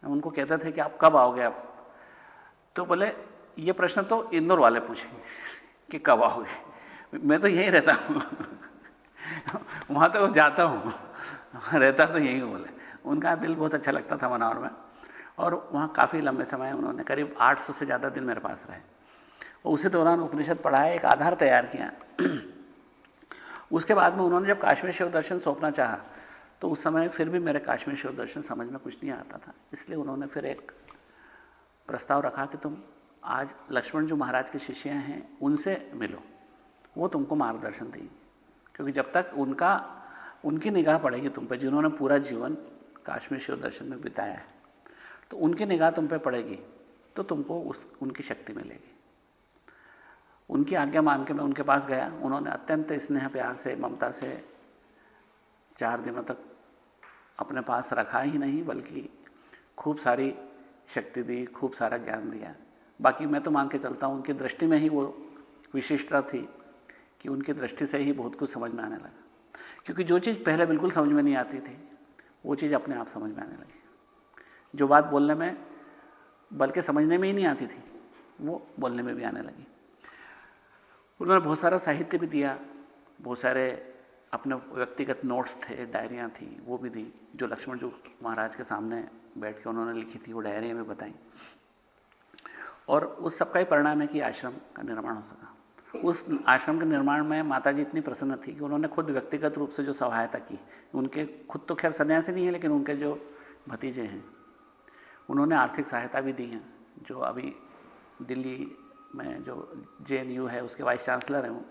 उनको कहते थे कि आप कब आओगे आप? तो बोले ये प्रश्न तो इंदौर वाले पूछेंगे कि कब आओगे, मैं तो यहीं रहता हूं वहां तो जाता हूं, रहता तो यहीं हूं। बोले उनका दिल बहुत अच्छा लगता था मनावर में और वहां काफी लंबे समय उन्होंने करीब 800 से ज्यादा दिन मेरे पास रहे और उसी दौरान उपनिषद पढ़ाया, एक आधार तैयार किया। उसके बाद में उन्होंने जब काश्मीर शिव दर्शन सौंपना चाहा तो उस समय फिर भी मेरे काश्मीर शिव दर्शन समझ में कुछ नहीं आता था। इसलिए उन्होंने फिर एक प्रस्ताव रखा कि तुम आज लक्ष्मण जो महाराज के शिष्य हैं उनसे मिलो, वो तुमको मार्गदर्शन देंगे। क्योंकि जब तक उनकी निगाह पड़ेगी तुम पे, जिन्होंने पूरा जीवन काश्मीर शिव दर्शन में बिताया है, तो उनकी निगाह तुम पे पड़ेगी तो तुमको उनकी शक्ति मिलेगी। उनकी आज्ञा मान के मैं उनके पास गया। उन्होंने अत्यंत स्नेह प्यार से, ममता से 4 दिनों तक अपने पास रखा ही नहीं बल्कि खूब सारी शक्ति दी, खूब सारा ज्ञान दिया। बाकी मैं तो मान के चलता हूं उनकी दृष्टि में ही वो विशिष्टता थी कि उनकी दृष्टि से ही बहुत कुछ समझ में आने लगा। क्योंकि जो चीज पहले बिल्कुल समझ में नहीं आती थी वो चीज अपने आप समझ में आने लगी। जो बात बोलने में बल्कि समझने में ही नहीं आती थी वो बोलने में भी आने लगी। उन्होंने बहुत सारा साहित्य भी दिया, बहुत सारे अपने व्यक्तिगत नोट्स थे, डायरियां थी, वो भी दी, जो लक्ष्मण जी महाराज के सामने बैठ के उन्होंने लिखी थी, वो डायरियां में बताई। और उस सबका ही परिणाम है कि आश्रम का निर्माण हो सका। उस आश्रम के निर्माण में माताजी इतनी प्रसन्न थी कि उन्होंने खुद व्यक्तिगत रूप से जो सहायता की, उनके खुद तो खैर सन्यासी नहीं है लेकिन उनके जो भतीजे हैं उन्होंने आर्थिक सहायता भी दी है। जो अभी दिल्ली में जो JNU है उसके वाइस चांसलर हैं वो,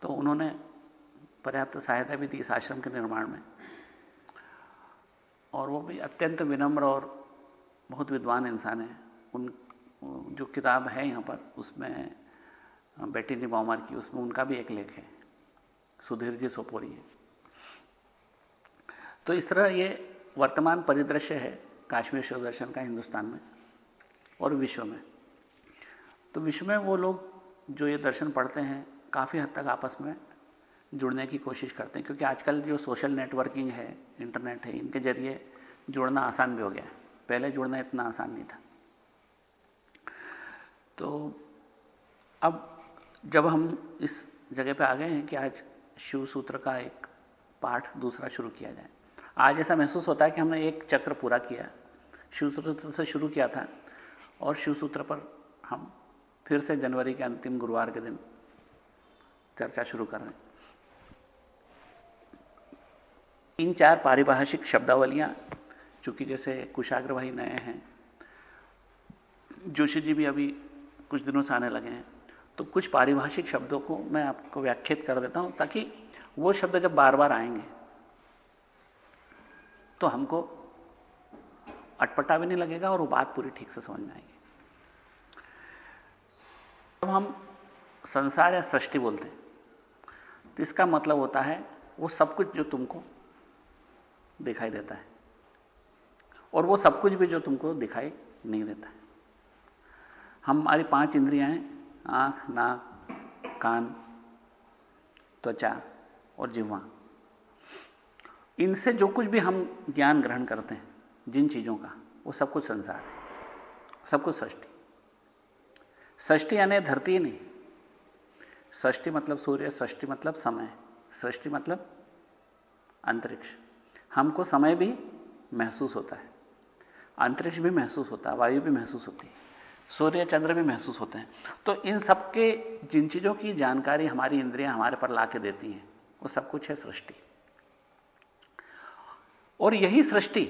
तो उन्होंने पर्याप्त सहायता भी दी इस आश्रम के निर्माण में। और वो भी अत्यंत विनम्र और बहुत विद्वान इंसान है। उन जो किताब है यहां पर उसमें बेटी बॉमर की, उसमें उनका भी एक लेख है, सुधीर जी सोपोरी है। तो इस तरह ये वर्तमान परिदृश्य है काश्मीर शिव दर्शन का हिंदुस्तान में और विश्व में। तो विश्व में वो लोग जो ये दर्शन पढ़ते हैं काफी हद तक आपस में जुड़ने की कोशिश करते हैं, क्योंकि आजकल जो सोशल नेटवर्किंग है, इंटरनेट है, इनके जरिए जुड़ना आसान भी हो गया है। पहले जुड़ना इतना आसान नहीं था। तो अब जब हम इस जगह पे आ गए हैं कि आज शिव सूत्र का एक पाठ दूसरा शुरू किया जाए, आज ऐसा महसूस होता है कि हमने एक चक्र पूरा किया। शिव सूत्र से शुरू किया था और शिव सूत्र पर हम फिर से जनवरी के अंतिम गुरुवार के दिन चर्चा शुरू कर रहे हैं। 3-4 पारिभाषिक शब्दावलियां, चूंकि जैसे कुशाग्र भाई नए हैं, जोशी जी भी अभी कुछ दिनों से आने लगे हैं, तो कुछ पारिभाषिक शब्दों को मैं आपको व्याख्यात कर देता हूं ताकि वो शब्द जब बार बार आएंगे तो हमको अटपटा भी नहीं लगेगा और वो बात पूरी ठीक से समझ में आएगी। जब हम संसार या सृष्टि बोलते हैं तो इसका मतलब होता है वो सब कुछ जो तुमको दिखाई देता है और वो सब कुछ भी जो तुमको दिखाई नहीं देता है। हमारी 5 इंद्रियां हैं, आंख, नाक, कान, त्वचा और जिह्वा। इनसे जो कुछ भी हम ज्ञान ग्रहण करते हैं जिन चीजों का, वो सब कुछ संसार है, सब कुछ सृष्टि। षष्ठी यानी धरती नहीं, षष्ठी मतलब सूर्य, षष्ठी मतलब समय, षष्ठी मतलब अंतरिक्ष। हमको समय भी महसूस होता है, अंतरिक्ष भी महसूस होता है, वायु भी महसूस होती है, सूर्य चंद्र भी महसूस होते हैं। तो इन सबके जिन चीजों की जानकारी हमारी इंद्रियां हमारे पर लाके देती हैं, वो सब कुछ है सृष्टि। और यही सृष्टि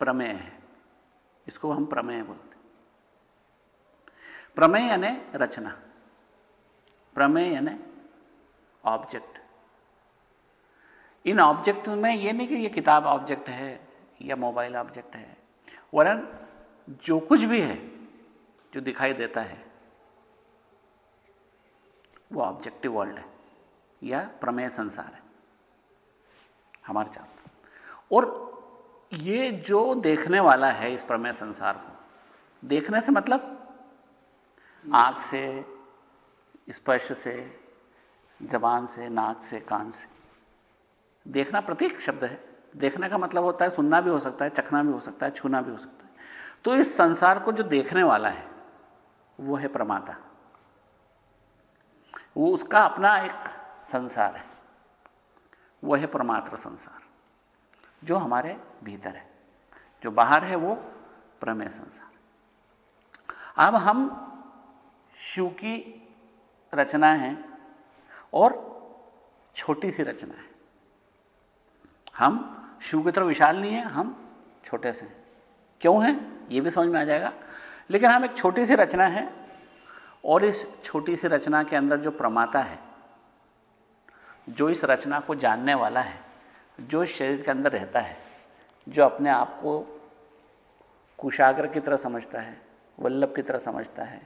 प्रमेय है, इसको हम प्रमेय बोलते हैं। प्रमेय यानी रचना, प्रमेय यानी ऑब्जेक्ट। इन ऑब्जेक्ट में यह नहीं कि यह किताब ऑब्जेक्ट है या मोबाइल ऑब्जेक्ट है, वरन जो कुछ भी है जो दिखाई देता है वो ऑब्जेक्टिव वर्ल्ड है या प्रमेय संसार है हमारे चारों। और ये जो देखने वाला है इस प्रमेय संसार को, देखने से मतलब आंख से, स्पर्श से, जबान से, नाक से, कान से। देखना प्रतीक शब्द है, देखने का मतलब होता है सुनना भी हो सकता है, चखना भी हो सकता है, छूना भी हो सकता है। तो इस संसार को जो देखने वाला है वो है प्रमाता, वो उसका अपना एक संसार है, वो है परमात्र संसार जो हमारे भीतर है। जो बाहर है वो प्रमेय संसार। अब हम शिव की रचना है और छोटी सी रचना है। हम शिव की तरह विशाल नहीं है, हम छोटे से हैं। क्यों हैं यह भी समझ में आ जाएगा। लेकिन हम एक छोटी सी रचना है और इस छोटी सी रचना के अंदर जो प्रमाता है, जो इस रचना को जानने वाला है, जो इस शरीर के अंदर रहता है, जो अपने आप को कुशाग्र की तरह समझता है, वल्लभ की तरह समझता है,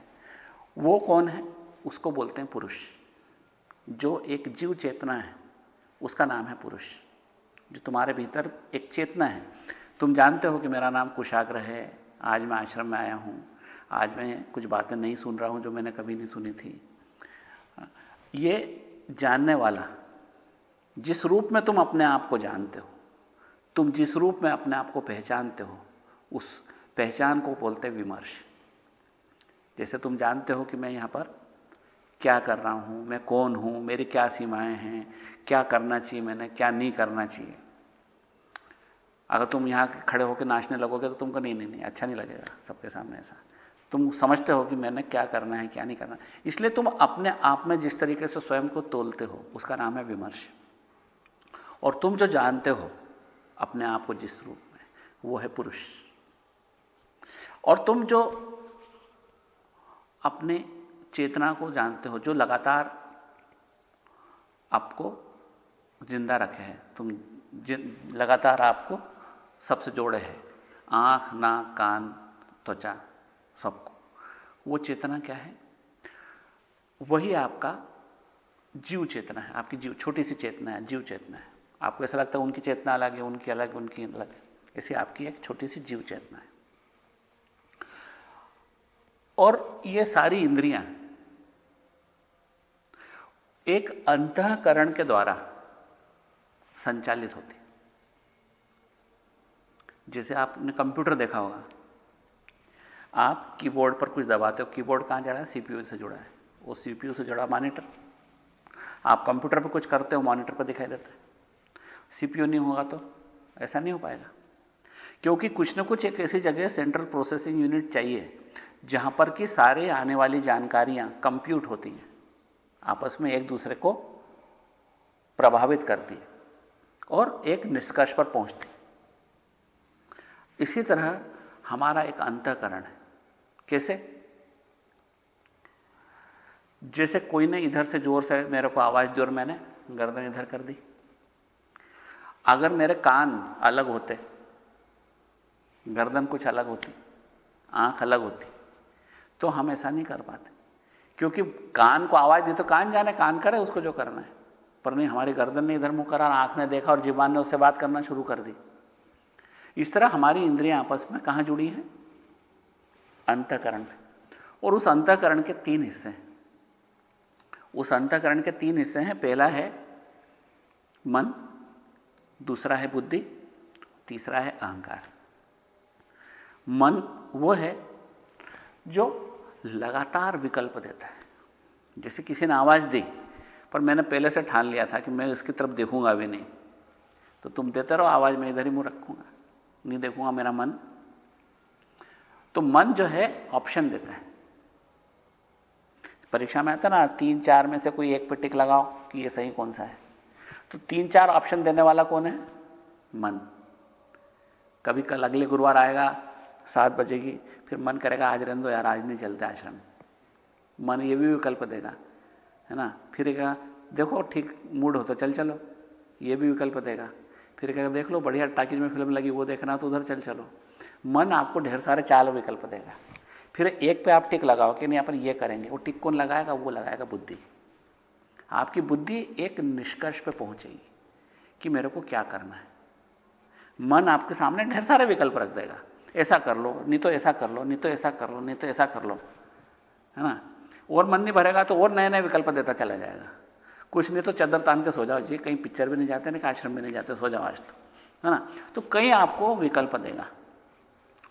वो कौन है? उसको बोलते हैं पुरुष। जो एक जीव चेतना है उसका नाम है पुरुष। जो तुम्हारे भीतर एक चेतना है, तुम जानते हो कि मेरा नाम कुशाग्र है, आज मैं आश्रम में आया हूं, आज मैं कुछ बातें नहीं सुन रहा हूं जो मैंने कभी नहीं सुनी थी। ये जानने वाला, जिस रूप में तुम अपने आप को जानते हो, तुम जिस रूप में अपने आप को पहचानते हो, उस पहचान को बोलते हैं विमर्श। जैसे तुम जानते हो कि मैं यहां पर क्या कर रहा हूं, मैं कौन हूं, मेरी क्या सीमाएं हैं, क्या करना चाहिए मैंने, क्या नहीं करना चाहिए। अगर तुम यहां खड़े होकर नाचने लगोगे तो तुमको नहीं अच्छा नहीं लगेगा सबके सामने ऐसा। तुम समझते हो कि मैंने क्या करना है, क्या नहीं करना, इसलिए तुम अपने आप में जिस तरीके से स्वयं को तोलते हो उसका नाम है विमर्श। और तुम जो जानते हो अपने आप को जिस रूप में, वो है पुरुष। और तुम जो अपने चेतना को जानते हो, जो लगातार आपको जिंदा रखे है, तुम लगातार आपको सबसे जोड़े है, आंख, नाक, कान, त्वचा, सबको, वो चेतना क्या है? वही आपका जीव चेतना है, आपकी जीव छोटी सी चेतना है, जीव चेतना है। आपको ऐसा लगता है उनकी चेतना अलग है, उनकी अलग, उनकी अलग है, ऐसी आपकी एक छोटी सी जीव चेतना है। और ये सारी इंद्रियां एक अंतःकरण के द्वारा संचालित होती। जैसे आपने कंप्यूटर देखा होगा, आप कीबोर्ड पर कुछ दबाते हो, कीबोर्ड कहां जा रहा है? सीपीयू से जुड़ा है, वो सीपीयू से जुड़ा मॉनिटर। आप कंप्यूटर पर कुछ करते हो, मॉनिटर पर दिखाई देता है। सीपीयू नहीं होगा तो ऐसा नहीं हो पाएगा, क्योंकि कुछ ना कुछ एक ऐसी जगह सेंट्रल प्रोसेसिंग यूनिट चाहिए जहां पर कि सारे आने वाली जानकारियां कंप्यूट होती हैं, आपस में एक दूसरे को प्रभावित करती है और एक निष्कर्ष पर पहुंचती। इसी तरह हमारा एक अंतःकरण है। कैसे? जैसे कोई ने इधर से जोर से मेरे को आवाज दी और मैंने गर्दन इधर कर दी। अगर मेरे कान अलग होते, गर्दन कुछ अलग होती, आंख अलग होती, तो हम ऐसा नहीं कर पाते, क्योंकि कान को आवाज दी तो कान जाने, कान करे उसको जो करना है। पर नहीं, हमारी गर्दन ने इधर मुंह करा, आंख ने देखा और जीवान ने उससे बात करना शुरू कर दी। इस तरह हमारी इंद्रियां आपस में कहां जुड़ी हैं? अंतःकरण में। और उस अंतःकरण के 3 हिस्से हैं। उस अंतःकरण के 3 हिस्से हैं। पहला है मन, दूसरा है बुद्धि, तीसरा है अहंकार। मन वो है जो लगातार विकल्प देता है। जैसे किसी ने आवाज दी, पर मैंने पहले से ठान लिया था कि मैं इसकी तरफ देखूंगा भी नहीं, तो तुम देते रहो आवाज, में इधर ही मुंह रखूंगा, नहीं देखूंगा मेरा मन। तो मन जो है ऑप्शन देता है। परीक्षा में आता ना 3-4 में से कोई एक पे टिक लगाओ कि ये सही कौन सा है, तो 3-4 ऑप्शन देने वाला कौन है? मन। कभी कल अगले गुरुवार आएगा 7 बजेगी, फिर मन करेगा आज रहने दो यार, आज नहीं चलते आश्रम। मन ये भी विकल्प देगा, है ना। फिर कहेगा देखो ठीक मूड हो तो चल चलो, ये भी विकल्प देगा। फिर कहेगा देख लो बढ़िया टाकीज में फिल्म लगी, वो देखना तो उधर चल चलो। मन आपको ढेर सारे 4 विकल्प देगा। फिर एक पे आप टिक लगाओ कि नहीं अपन ये करेंगे, वो टिक कौन लगाएगा? वो लगाएगा बुद्धि। आपकी बुद्धि एक निष्कर्ष पे पहुंचेगी कि मेरे को क्या करना है। मन आपके सामने ढेर सारे विकल्प रख देगा, ऐसा कर लो, नहीं तो ऐसा कर लो, नहीं तो ऐसा कर लो, नहीं तो ऐसा कर लो, है ना। और मन नहीं भरेगा तो और नए नए विकल्प देता चला जाएगा। कुछ नहीं तो चादर तान के सो जाओ जी, कहीं पिक्चर भी नहीं जाते, नहीं आश्रम भी नहीं जाते, सो जाओ आज तो, है ना। तो कहीं आपको विकल्प देगा।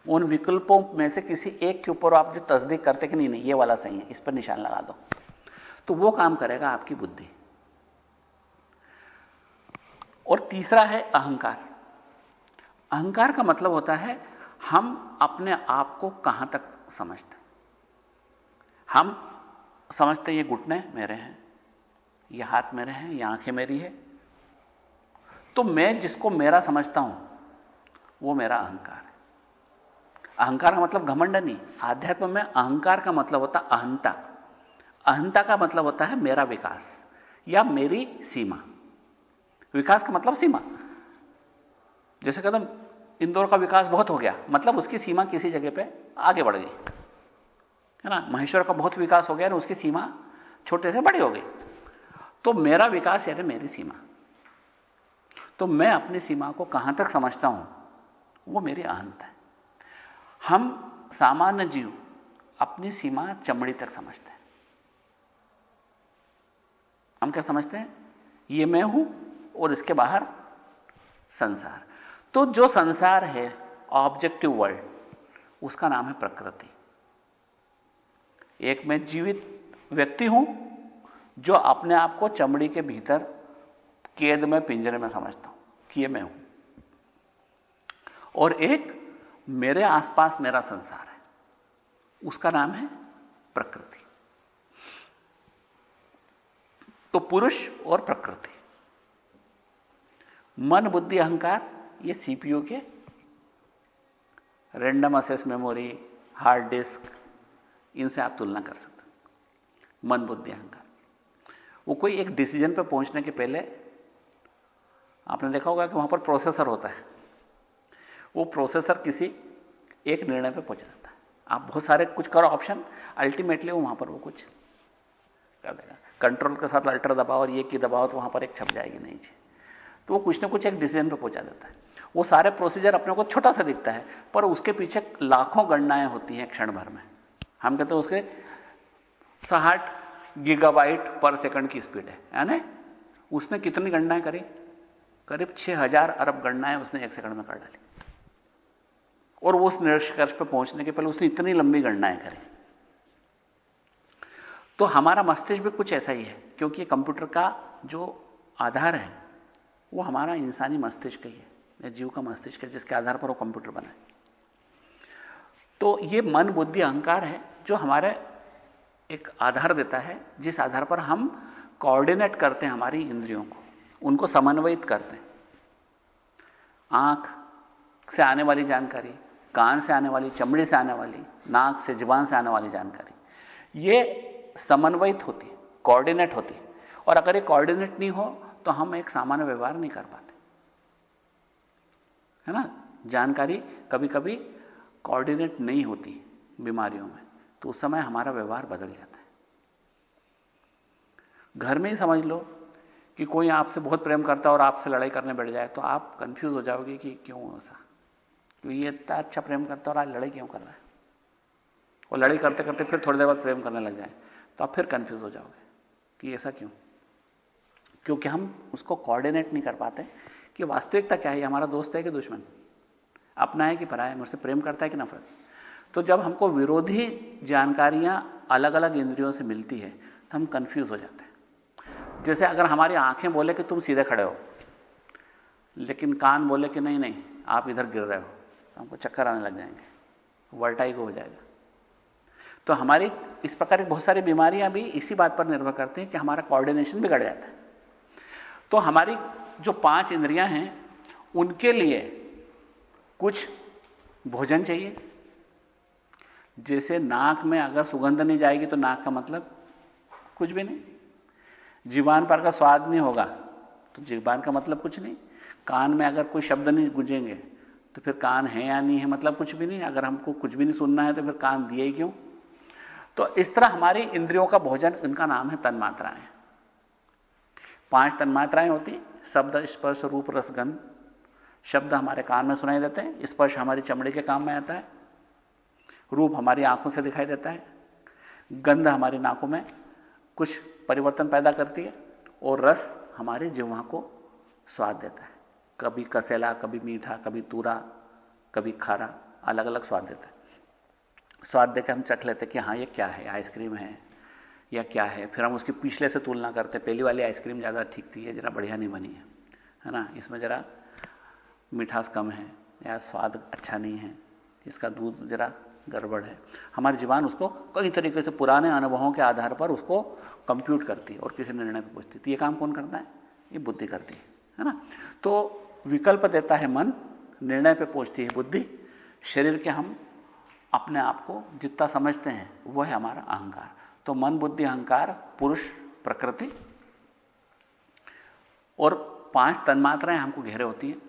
उन विकल्पों में से किसी एक के ऊपर आप जो तस्दीक करते कि नहीं नहीं ये वाला सही है, इस पर निशान लगा दो, तो वो काम करेगा आपकी बुद्धि। और तीसरा है अहंकार। अहंकार का मतलब होता है हम अपने आप को कहां तक समझते हैं। हम समझते ये घुटने मेरे हैं, ये हाथ मेरे हैं, ये आंखें मेरी है, तो मैं जिसको मेरा समझता हूं वो मेरा अहंकार है। अहंकार का मतलब घमंड नहीं। आध्यात्म में अहंकार का मतलब होता अहंता। अहंता का मतलब होता है मेरा विकास या मेरी सीमा। विकास का मतलब सीमा। जैसे कहते हैं इंदौर का विकास बहुत हो गया, मतलब उसकी सीमा किसी जगह पे आगे बढ़ गई, है ना। महेश्वर का बहुत विकास हो गया ना, उसकी सीमा छोटे से बड़ी हो गई। तो मेरा विकास यानी मेरी सीमा। तो मैं अपनी सीमा को कहां तक समझता हूं वो मेरी अहंता है। हम सामान्य जीव अपनी सीमा चमड़ी तक समझते हैं। हम क्या समझते हैं? ये मैं हूं और इसके बाहर संसार। तो जो संसार है ऑब्जेक्टिव वर्ल्ड, उसका नाम है प्रकृति। एक मैं जीवित व्यक्ति हूं जो अपने आप को चमड़ी के भीतर कैद में पिंजरे में समझता हूं कि ये मैं हूं, और एक मेरे आसपास मेरा संसार है, उसका नाम है प्रकृति। तो पुरुष और प्रकृति, मन बुद्धि अहंकार, ये सीपीयू के random access memory, hard disk, इनसे आप तुलना कर सकते हैं। मन बुद्धि अहंकार वो कोई एक डिसीजन पे पहुंचने के पहले आपने देखा होगा कि वहां पर प्रोसेसर होता है। वो प्रोसेसर किसी एक निर्णय पे पहुंच जाता है। आप बहुत सारे कुछ करो ऑप्शन, अल्टीमेटली वहां पर वो कुछ कर देगा। कंट्रोल के साथ अल्टर दबाओ और ये की दबाओ तो वहां पर एक छप जाएगी नहीं चीज, तो वो कुछ ना कुछ एक डिसीजन पे पहुंचा देता है। वो सारे प्रोसीजर अपने को छोटा सा दिखता है, पर उसके पीछे लाखों गणनाएं होती हैं क्षण भर में। हम कहते हैं उसके 60 गीगाबाइट पर सेकंड की स्पीड है, यानी उसने कितनी गणनाएं करी? करीब 6000 अरब गणनाएं उसने एक सेकंड में कर डाली। और वो उस निष्कर्ष पर पहुंचने के पहले उसने इतनी लंबी गणनाएं करी। तो हमारा मस्तिष्क भी कुछ ऐसा ही है, क्योंकि कंप्यूटर का जो आधार है वो हमारा इंसानी मस्तिष्क ही है, जीव का मस्तिष्क है, जिसके आधार पर वो कंप्यूटर बना है। तो ये मन बुद्धि अहंकार है जो हमारे एक आधार देता है, जिस आधार पर हम कोऑर्डिनेट करते हैं हमारी इंद्रियों को, उनको समन्वयित करते हैं। आंख से आने वाली जानकारी, कान से आने वाली, चमड़ी से आने वाली, नाक से, जुबान से आने वाली जानकारी, ये समन्वयित होती है, कोऑर्डिनेट होती है। और अगर ये कोऑर्डिनेट नहीं हो तो हम एक सामान्य व्यवहार नहीं कर पाते, है ना। जानकारी कभी कभी कोऑर्डिनेट नहीं होती बीमारियों में, तो उस समय हमारा व्यवहार बदल जाता है। घर में ही समझ लो कि कोई आपसे बहुत प्रेम करता है और आपसे लड़ाई करने बैठ जाए, तो आप कंफ्यूज हो जाओगे कि क्यों ऐसा, क्योंकि ये इतना अच्छा प्रेम करता है और आज लड़ाई क्यों कर रहा है। और लड़ाई करते करते फिर थोड़ी देर बाद प्रेम करने लग जाए तो आप फिर कंफ्यूज हो जाओगे कि ऐसा क्यों, क्योंकि हम उसको कोऑर्डिनेट नहीं कर पाते कि वास्तविकता क्या है, हमारा दोस्त है कि दुश्मन, अपना है कि पराया है, मुझसे प्रेम करता है कि नफरत। तो जब हमको विरोधी जानकारियां अलग अलग इंद्रियों से मिलती है तो हम कंफ्यूज हो जाते हैं। जैसे अगर हमारी आंखें बोले कि तुम सीधे खड़े हो, लेकिन कान बोले कि नहीं नहीं आप इधर गिर रहे हो, तो हमको चक्कर आने लग जाएंगे, वर्टाइगो हो जाएगा। तो हमारी इस प्रकार की बहुत सारी बीमारियां भी इसी बात पर निर्भर करती हैं कि हमारा कोऑर्डिनेशन बिगड़ जाता है। तो हमारी जो 5 इंद्रियां हैं उनके लिए कुछ भोजन चाहिए। जैसे नाक में अगर सुगंध नहीं जाएगी तो नाक का मतलब कुछ भी नहीं, जीवान पर का स्वाद नहीं होगा तो जीवान का मतलब कुछ नहीं, कान में अगर कोई शब्द नहीं गूंजेंगे तो फिर कान है या नहीं है मतलब कुछ भी नहीं, अगर हमको कुछ भी नहीं सुनना है तो फिर कान दिए ही क्यों। तो इस तरह हमारी इंद्रियों का भोजन, इनका नाम है तन्मात्राएं। 5 तन्मात्राएं होती, शब्द स्पर्श रूप रस गंध। शब्द हमारे कान में सुनाई देते हैं, स्पर्श हमारी चमड़ी के काम में आता है, रूप हमारी आंखों से दिखाई देता है, गंध हमारी नाकों में कुछ परिवर्तन पैदा करती है, और रस हमारे जिह्वा को स्वाद देता है, कभी कसेला, कभी मीठा, कभी तूरा, कभी खारा, अलग अलग स्वाद देता है। स्वाद देकर हम चख लेते कि हाँ ये क्या है, आइसक्रीम है या क्या है। फिर हम उसकी पिछले से तुलना करते, पहली वाली आइसक्रीम ज्यादा ठीक थी, ये जरा बढ़िया नहीं बनी है ना, इसमें जरा मिठास कम है, या स्वाद अच्छा नहीं है, इसका दूध जरा गड़बड़ है। हमारी जुबान उसको कई तरीके से पुराने अनुभवों के आधार पर उसको कंप्यूट करती है और किसी निर्णय पर पहुंचती है। ये काम कौन करता है? ये बुद्धि करती है ना। तो विकल्प देता है मन, निर्णय पे पहुंचती है बुद्धि। शरीर के हम अपने आप को जितना समझते हैं वह है हमारा अहंकार। तो मन, बुद्धि, अहंकार, पुरुष, प्रकृति और 5 तन्मात्राएं हमको घेरे होती हैं।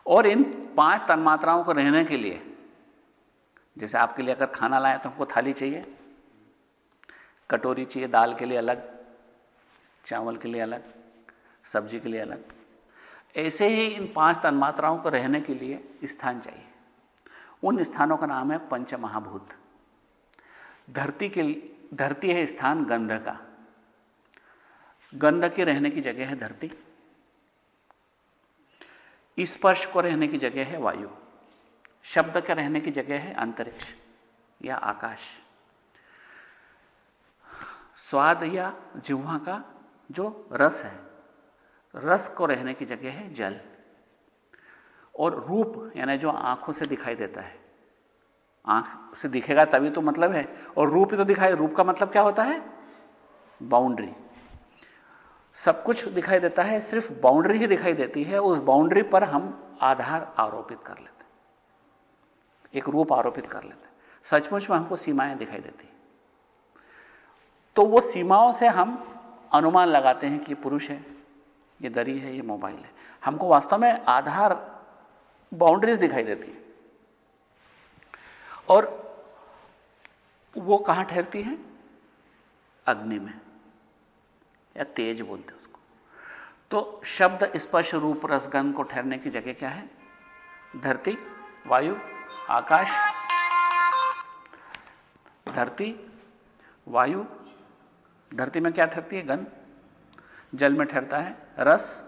और इन 5 तन्मात्राओं को रहने के लिए, जैसे आपके लिए अगर खाना लाए तो हमको थाली चाहिए, कटोरी चाहिए, दाल के लिए अलग, चावल के लिए अलग, सब्जी के लिए अलग। ऐसे ही इन 5 तन्मात्राओं को रहने के लिए स्थान चाहिए। उन स्थानों का नाम है पंचमहाभूत। धरती है स्थान गंध का, गंध के रहने की जगह है धरती। स्पर्श को रहने की जगह है वायु। शब्द के रहने की जगह है अंतरिक्ष या आकाश। स्वाद या जिह्वा का जो रस है, रस को रहने की जगह है जल। और रूप यानी जो आंखों से दिखाई देता है, आंख से दिखेगा तभी तो मतलब है, और रूप ही तो दिखाई, रूप का मतलब क्या होता है? बाउंड्री। सब कुछ दिखाई देता है, सिर्फ बाउंड्री ही दिखाई देती है, उस बाउंड्री पर हम आधार आरोपित कर लेते हैं, एक रूप आरोपित कर लेते हैं। सचमुच में हमको सीमाएं दिखाई देती हैं, तो वो सीमाओं से हम अनुमान लगाते हैं कि पुरुष है, ये दरी है, ये मोबाइल है। हमको वास्तव में आधार, बाउंड्रीज दिखाई देती है। और वो कहां ठहरती हैं? अग्नि में, या तेज बोलते हैं उसको। तो शब्द, स्पर्श, रूप, रसगंध को ठहरने की जगह क्या है? धरती, वायु, आकाश। धरती, वायु, धरती में क्या ठहरती है? गंध। जल में ठहरता है रस,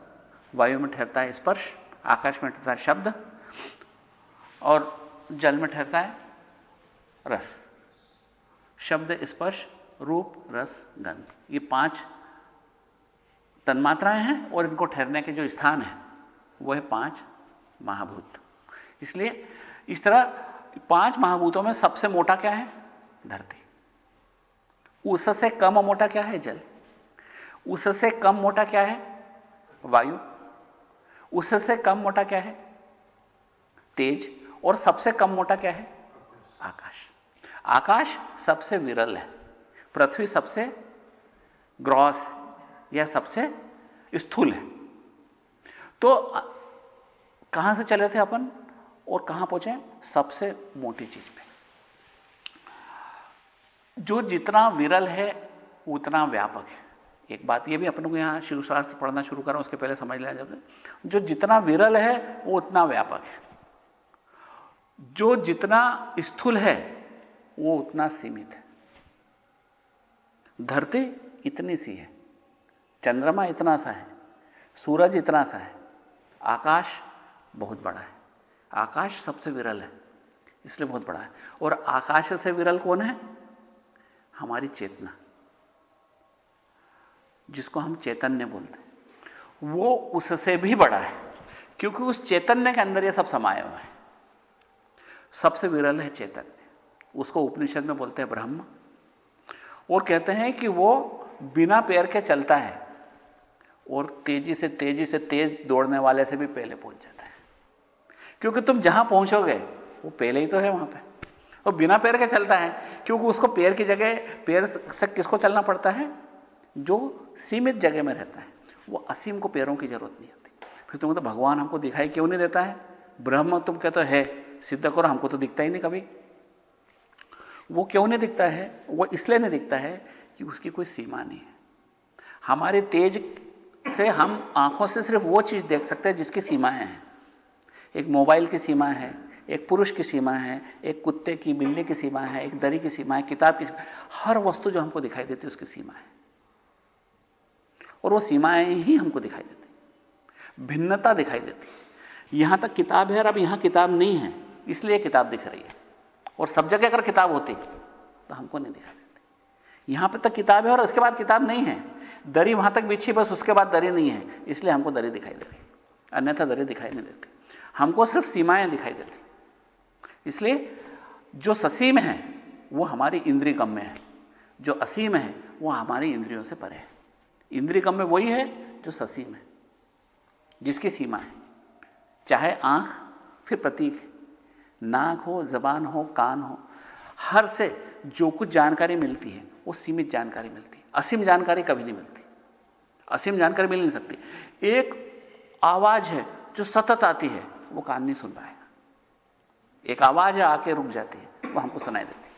वायु में ठहरता है स्पर्श, आकाश में ठहरता है शब्द, और जल में ठहरता है रस। शब्द, स्पर्श, रूप, रस, गंध, ये 5 तन्मात्राएं हैं, और इनको ठहरने के जो स्थान है वो है 5 महाभूत। इसलिए इस तरह 5 महाभूतों में सबसे मोटा क्या है? धरती। उससे कम मोटा क्या है? जल। उससे कम मोटा क्या है? वायु। उससे कम मोटा क्या है? तेज। और सबसे कम मोटा क्या है? आकाश। आकाश सबसे विरल है, पृथ्वी सबसे ग्रॉस या सबसे स्थूल है। तो कहां से चले थे अपन और कहां पहुंचे? सबसे मोटी चीज पे। जो जितना विरल है उतना व्यापक है। एक बात यह भी अपन को यहां शिवशास्त्र पढ़ना शुरू करें उसके पहले समझ लिया जाए, जो जितना विरल है वो उतना व्यापक है, जो जितना स्थूल है वो उतना सीमित है। धरती इतनी सी है, चंद्रमा इतना सा है, सूरज इतना सा है, आकाश बहुत बड़ा है। आकाश सबसे विरल है, इसलिए बहुत बड़ा है। और आकाश से विरल कौन है? हमारी चेतना, जिसको हम चैतन्य बोलते हैं, वो उससे भी बड़ा है, क्योंकि उस चैतन्य के अंदर ये सब समाये हुए हैं। सबसे विरल है चैतन्य, उसको उपनिषद में बोलते हैं ब्रह्म, और कहते हैं कि वो बिना पैर के चलता है और तेजी से तेज दौड़ने वाले से भी पहले पहुंच जाता है। क्योंकि तुम जहां पहुंचोगे वो पहले ही तो है वहां पे। और बिना पैर के चलता है क्योंकि उसको पैर की जगह, पैर से किसको चलना पड़ता है? जो सीमित जगह में रहता है। वो असीम को पैरों की जरूरत नहीं होती। फिर तुम तो भगवान हमको दिखाई क्यों नहीं देता है? ब्रह्म तुम कहते हो है, सिद्ध करो, हमको तो दिखता ही नहीं कभी। वो क्यों नहीं दिखता है? वो इसलिए नहीं दिखता है कि उसकी कोई सीमा नहीं है। हमारे तेज से हम आंखों से सिर्फ वो चीज देख सकते हैं जिसकी सीमाएं हैं। एक मोबाइल की सीमा है, एक पुरुष की सीमा है, एक कुत्ते की, बिल्ली की सीमा है, एक दरी की सीमा है, किताब की सीमा। हर वस्तु जो हमको दिखाई देती है उसकी सीमा है, और वो सीमाएं ही हमको दिखाई देती, भिन्नता दिखाई देती। यहां तक किताब है और अब यहां किताब नहीं है, इसलिए किताब दिख रही है। और सब जगह अगर किताब होती तो हमको नहीं दिखाई देती। यहां पर तक किताब है और उसके बाद किताब नहीं है। दरी वहां तक बिछी, बस उसके बाद दरी नहीं है, इसलिए हमको दरी दिखाई दे रही, अन्यथा दरी दिखाई नहीं देती। हमको सिर्फ सीमाएं दिखाई देती। इसलिए जो ससीम है वो हमारी इंद्रिय गम्य है, जो असीम है वो हमारी इंद्रियों से परे है। इंद्रिय गम्य वही है जो ससीम है, जिसकी सीमा है, चाहे आंख, फिर प्रतीक है, नाक हो, जबान हो, कान हो, हर से जो कुछ जानकारी मिलती है वो सीमित जानकारी मिलती है। असीम जानकारी कभी नहीं मिलती, असीम जानकारी मिल नहीं सकती। एक आवाज है जो सतत आती है, वो कान नहीं सुन पाएगा। एक आवाज है आके रुक जाती है, वो हमको सुनाई देती है।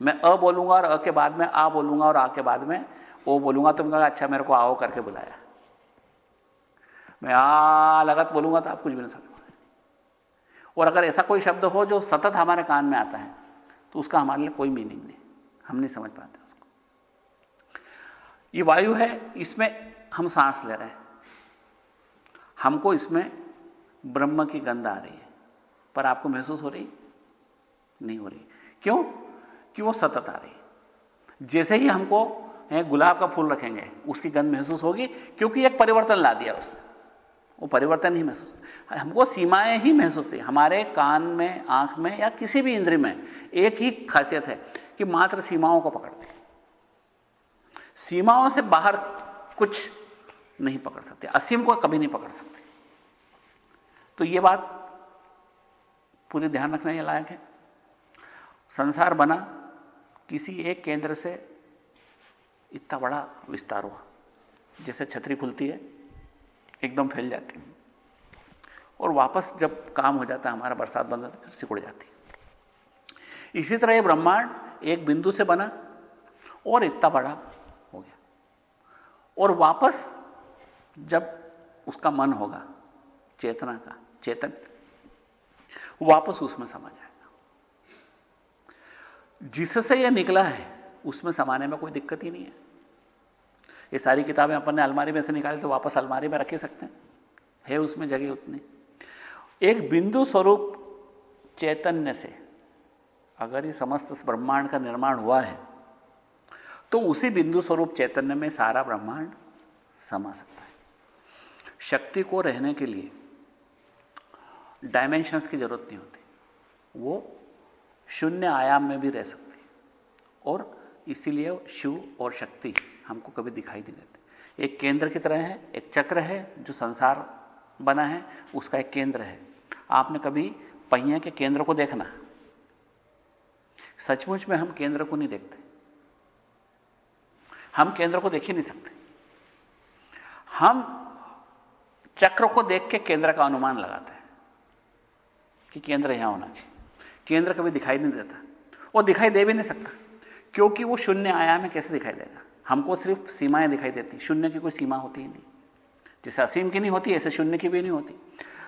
मैं अ बोलूंगा और अ के बाद में आ बोलूंगा और आ के बाद में ओ बोलूंगा, तुम कहोगे अच्छा मेरे को आओ करके बुलाया। मैं आ लगत बोलूंगा तो आप कुछ भी नहीं समझ पाओगे। और अगर ऐसा कोई शब्द हो जो सतत हमारे कान में आता है तो उसका हमारे लिए कोई मीनिंग नहीं, हम नहीं समझ पाते उसको। ये वायु है, इसमें हम सांस ले रहे हैं, हमको इसमें ब्रह्म की गंध आ रही है, पर आपको महसूस हो रही नहीं हो रही। क्यों? कि वो सतत आ रही है। जैसे ही हमको गुलाब का फूल रखेंगे उसकी गंध महसूस होगी, क्योंकि एक परिवर्तन ला दिया उसने, वो परिवर्तन ही महसूस, हमको सीमाएं ही महसूस होती है। हमारे कान में, आंख में या किसी भी इंद्रिय में एक ही खासियत है कि मात्र सीमाओं को पकड़ते हैं, सीमाओं से बाहर कुछ नहीं पकड़ सकते, असीम को कभी नहीं पकड़ सकते। तो यह बात पूरी ध्यान रखने लायक है। संसार बना किसी एक केंद्र से, इतना बड़ा विस्तार हुआ, जैसे छतरी खुलती है एकदम फैल जाती है, और वापस जब काम हो जाता है हमारा, बरसात बंद होता है, फिर सिकुड़ जाती है। इसी तरह ये ब्रह्मांड एक बिंदु से बना और इतना बड़ा हो गया, और वापस जब उसका मन होगा, चेतना का, चेतन वापस उसमें समा जाएगा। जिससे यह निकला है उसमें समाने में कोई दिक्कत ही नहीं है। ये सारी किताबें अपन ने अलमारी में से निकाली तो वापस अलमारी में रख ही सकते हैं, उसमें जगह उतनी। एक बिंदु स्वरूप चैतन्य से अगर ये समस्त ब्रह्मांड का निर्माण हुआ है तो उसी बिंदु स्वरूप चैतन्य में सारा ब्रह्मांड समा सकता है। शक्ति को रहने के लिए डायमेंशंस की जरूरत नहीं होती, वो शून्य आयाम में भी रह सकती है, और इसीलिए शिव और शक्ति हमको कभी दिखाई नहीं देते। एक केंद्र की तरह है, एक चक्र है जो संसार बना है, उसका एक केंद्र है। आपने कभी पहिए के केंद्र को देखना? सचमुच में हम केंद्र को नहीं देखते, हम केंद्र को देख ही नहीं सकते। हम चक्र को देख के केंद्र का अनुमान लगाते हैं कि केंद्र यहां होना चाहिए। केंद्र कभी दिखाई नहीं देता, और दिखाई दे भी नहीं सकता, क्योंकि वो शून्य आयाम में कैसे दिखाई देगा? हमको सिर्फ सीमाएं दिखाई देती, शून्य की कोई सीमा होती ही नहीं। जैसे असीम की नहीं होती, ऐसे शून्य की भी नहीं होती।